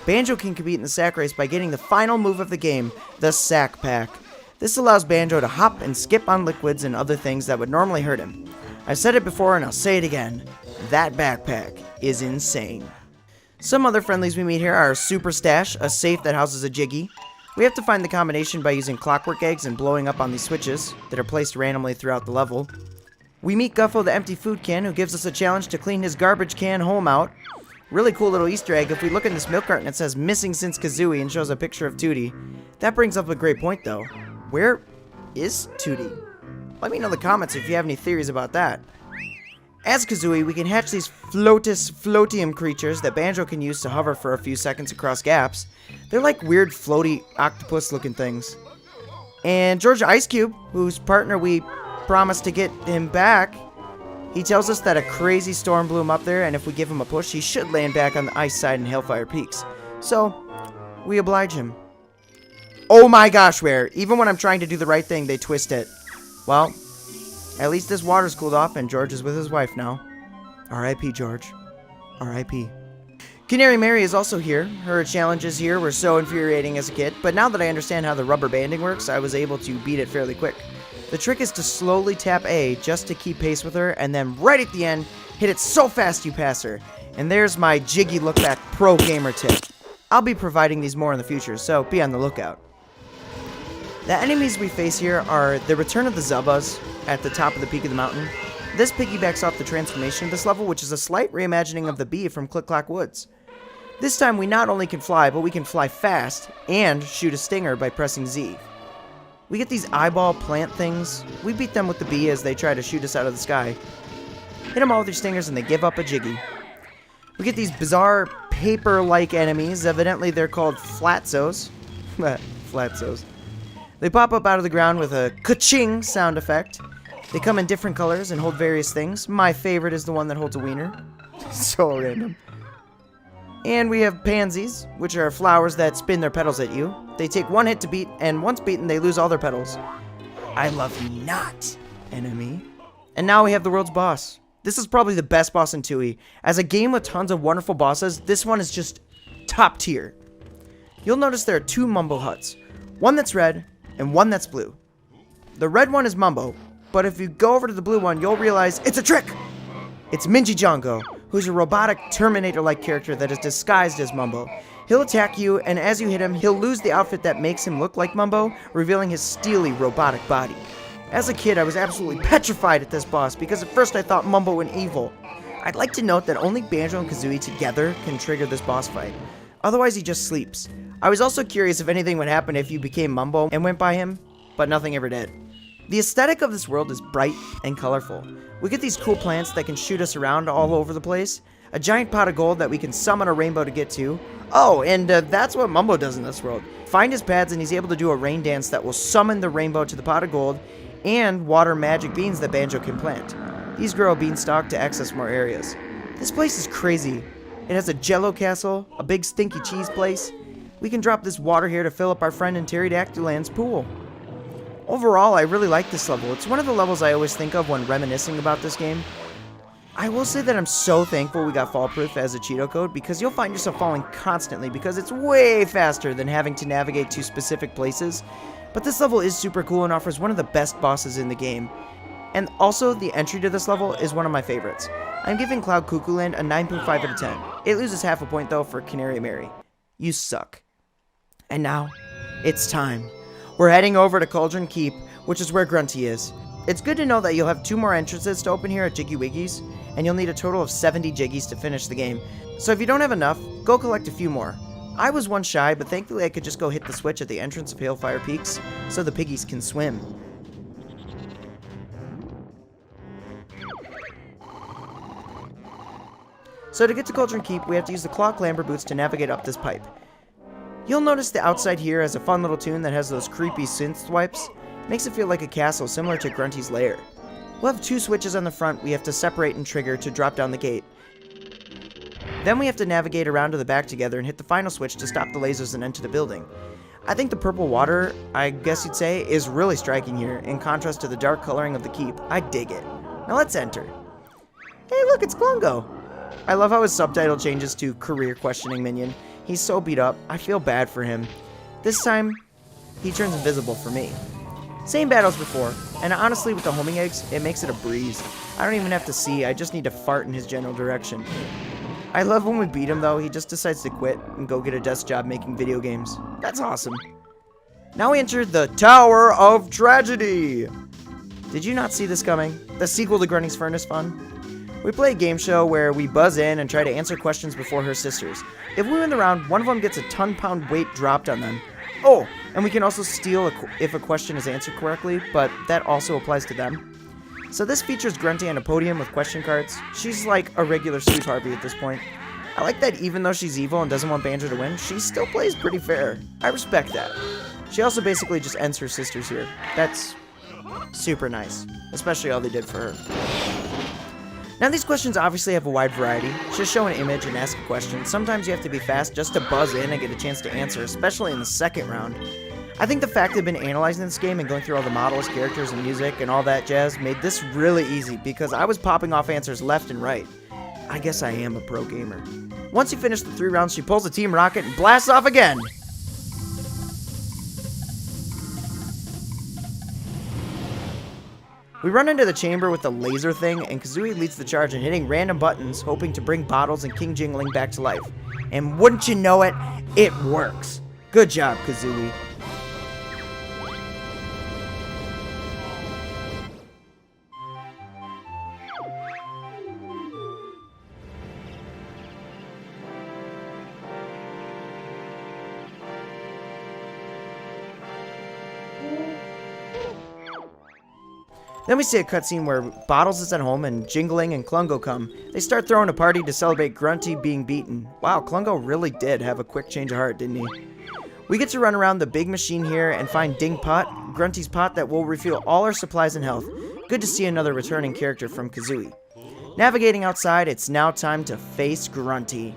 Banjo can compete in the sack race by getting the final move of the game, the sack pack. This allows Banjo to hop and skip on liquids and other things that would normally hurt him. I've said it before and I'll say it again. That backpack is insane. Some other friendlies we meet here are Super Stash, a safe that houses a Jiggy. We have to find the combination by using clockwork eggs and blowing up on these switches that are placed randomly throughout the level. We meet Guffo the empty food can, who gives us a challenge to clean his garbage can home out. Really cool little Easter egg. If we look in this milk carton, it says missing since Kazooie and shows a picture of Tootie. That brings up a great point though. Where is Tootie? Let me know in the comments if you have any theories about that. As Kazooie, we can hatch these floatium creatures that Banjo can use to hover for a few seconds across gaps. They're like weird floaty octopus looking things. And George Ice Cube, whose partner we promised to get him back, he tells us that a crazy storm blew him up there, and if we give him a push, he should land back on the ice side in Hellfire Peaks. So, we oblige him. Oh my gosh, Rare. Even when I'm trying to do the right thing, they twist it. Well, at least this water's cooled off and George is with his wife now. R.I.P. George. R.I.P. Canary Mary is also here. Her challenges here were so infuriating as a kid, but now that I understand how the rubber banding works, I was able to beat it fairly quick. The trick is to slowly tap A just to keep pace with her, and then right at the end, hit it so fast you pass her. And there's my Jiggy Look Back pro gamer tip. I'll be providing these more in the future, so be on the lookout. The enemies we face here are the Return of the Zubas at the top of the peak of the mountain. This piggybacks off the transformation of this level, which is a slight reimagining of the bee from Click Clock Woods. This time we not only can fly, but we can fly fast and shoot a stinger by pressing Z. We get these eyeball plant things. We beat them with the bee as they try to shoot us out of the sky. Hit them all with your stingers and they give up a jiggy. We get these bizarre paper-like enemies. Evidently they're called flatzos. Flatzos. They pop up out of the ground with a ka-ching sound effect. They come in different colors and hold various things. My favorite is the one that holds a wiener. So random. And we have pansies, which are flowers that spin their petals at you. They take one hit to beat, and once beaten, they lose all their petals. I love you not, enemy. And now we have the world's boss. This is probably the best boss in Tooie. As a game with tons of wonderful bosses, this one is just top tier. You'll notice there are two Mumbo huts. One that's red, and one that's blue. The red one is Mumbo, but if you go over to the blue one, you'll realize it's a trick! It's Minji Django, who's a robotic Terminator-like character that is disguised as Mumbo. He'll attack you, and as you hit him, he'll lose the outfit that makes him look like Mumbo, revealing his steely robotic body. As a kid, I was absolutely petrified at this boss, because at first I thought Mumbo went evil. I'd like to note that only Banjo and Kazooie together can trigger this boss fight. Otherwise, he just sleeps. I was also curious if anything would happen if you became Mumbo and went by him, but nothing ever did. The aesthetic of this world is bright and colorful. We get these cool plants that can shoot us around all over the place, a giant pot of gold that we can summon a rainbow to get to. Oh, and that's what Mumbo does in this world. Find his pads and he's able to do a rain dance that will summon the rainbow to the pot of gold and water magic beans that Banjo can plant. These grow a beanstalk to access more areas. This place is crazy. It has a jello castle, a big stinky cheese place. We can drop this water here to fill up our friend in Pterodactyland's pool. Overall, I really like this level. It's one of the levels I always think of when reminiscing about this game. I will say that I'm so thankful we got fall proof as a Cheeto code because you'll find yourself falling constantly because it's way faster than having to navigate to specific places. But this level is super cool and offers one of the best bosses in the game. And also, the entry to this level is one of my favorites. I'm giving Cloud Cuckoo Land a 9.5 out of 10. It loses half a point though for Canary Mary. You suck. And now, it's time. We're heading over to Cauldron Keep, which is where Grunty is. It's good to know that you'll have 2 more entrances to open here at Jiggy Wiggy's, and you'll need a total of 70 Jiggies to finish the game. So if you don't have enough, go collect a few more. I was one shy, but thankfully I could just go hit the switch at the entrance of Hailfire Peaks, so the piggies can swim. So to get to Cauldron Keep, we have to use the claw clamber boots to navigate up this pipe. You'll notice the outside here has a fun little tune that has those creepy synth swipes. Makes it feel like a castle similar to Grunty's lair. We'll have 2 switches on the front we have to separate and trigger to drop down the gate. Then we have to navigate around to the back together and hit the final switch to stop the lasers and enter the building. I think the purple water, I guess you'd say, is really striking here, in contrast to the dark coloring of the keep. I dig it. Now let's enter. Hey look, it's Klungo! I love how his subtitle changes to Career Questioning Minion. He's so beat up, I feel bad for him. This time, he turns invisible for me. Same battles before, and honestly with the homing eggs, it makes it a breeze. I don't even have to see, I just need to fart in his general direction. I love when we beat him though, he just decides to quit and go get a desk job making video games. That's awesome. Now we enter the Tower of Tragedy! Did you not see this coming? The sequel to Grunty's Furnace Fun? We play a game show where we buzz in and try to answer questions before her sisters. If we win the round, one of them gets a ton-pound weight dropped on them. Oh, and we can also steal if a question is answered correctly, but that also applies to them. So this features Grunty on a podium with question cards. She's like a regular Sweet Harvey at this point. I like that even though she's evil and doesn't want Banjo to win, she still plays pretty fair. I respect that. She also basically just ends her sisters here. That's super nice, especially all they did for her. Now these questions obviously have a wide variety. Just show an image and ask a question. Sometimes you have to be fast just to buzz in and get a chance to answer, especially in the second round. I think the fact they've been analyzing this game and going through all the models, characters, and music and all that jazz made this really easy because I was popping off answers left and right. I guess I am a pro gamer. Once you finish the 3 rounds, she pulls a team rocket and blasts off again. We run into the chamber with the laser thing, and Kazooie leads the charge in hitting random buttons, hoping to bring Bottles and King Jingling back to life. And wouldn't you know it, it works. Good job, Kazooie. Then we see a cutscene where Bottles is at home and Jingling and Klungo come. They start throwing a party to celebrate Grunty being beaten. Wow, Klungo really did have a quick change of heart, didn't he? We get to run around the big machine here and find Ding Pot, Grunty's pot that will refuel all our supplies and health. Good to see another returning character from Kazooie. Navigating outside, it's now time to face Grunty.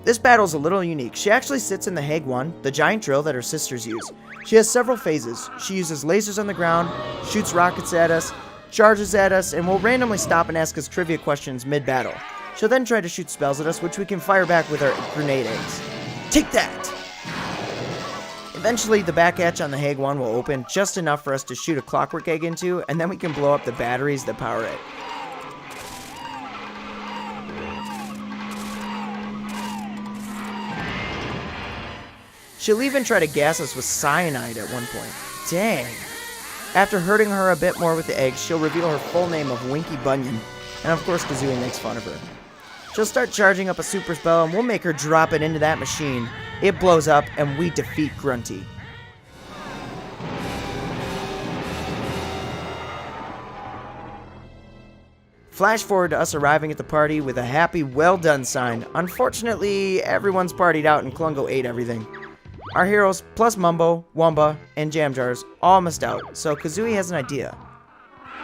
This battle is a little unique. She actually sits in the Hag 1, the giant drill that her sisters use. She has several phases. She uses lasers on the ground, shoots rockets at us, charges at us, and will randomly stop and ask us trivia questions mid-battle. She'll then try to shoot spells at us, which we can fire back with our grenade eggs. Take that! Eventually, the back hatch on the Hag 1 will open just enough for us to shoot a clockwork egg into, and then we can blow up the batteries that power it. She'll even try to gas us with cyanide at one point. Dang. After hurting her a bit more with the eggs, she'll reveal her full name of Winky Bunyan, and of course Kazooie makes fun of her. She'll start charging up a super spell, and we'll make her drop it into that machine. It blows up, and we defeat Grunty. Flash forward to us arriving at the party with a happy well done sign. Unfortunately, everyone's partied out and Klungo ate everything. Our heroes, plus Mumbo, Wumba, and Jam Jars, all missed out, so Kazooie has an idea.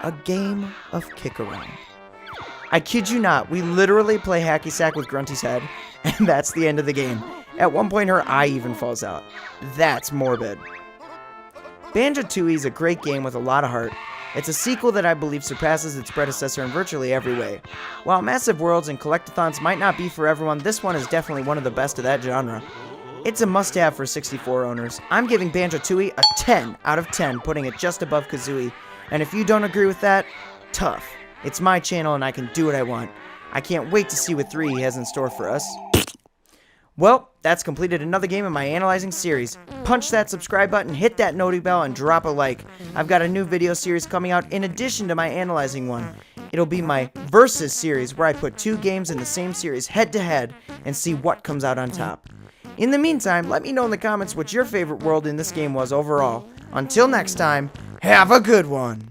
A game of kick-around. I kid you not, we literally play hacky sack with Grunty's head, and that's the end of the game. At one point, her eye even falls out. That's morbid. Banjo-Tooie is a great game with a lot of heart. It's a sequel that I believe surpasses its predecessor in virtually every way. While Massive Worlds and Collectathons might not be for everyone, this one is definitely one of the best of that genre. It's a must-have for 64 owners. I'm giving Banjo-Tooie a 10 out of 10, putting it just above Kazooie. And if you don't agree with that, tough. It's my channel and I can do what I want. I can't wait to see what 3 has in store for us. Well, that's completed another game in my analyzing series. Punch that subscribe button, hit that noti bell, and drop a like. I've got a new video series coming out in addition to my analyzing one. It'll be my Versus series where I put 2 games in the same series head to head and see what comes out on top. In the meantime, let me know in the comments what your favorite world in this game was overall. Until next time, have a good one!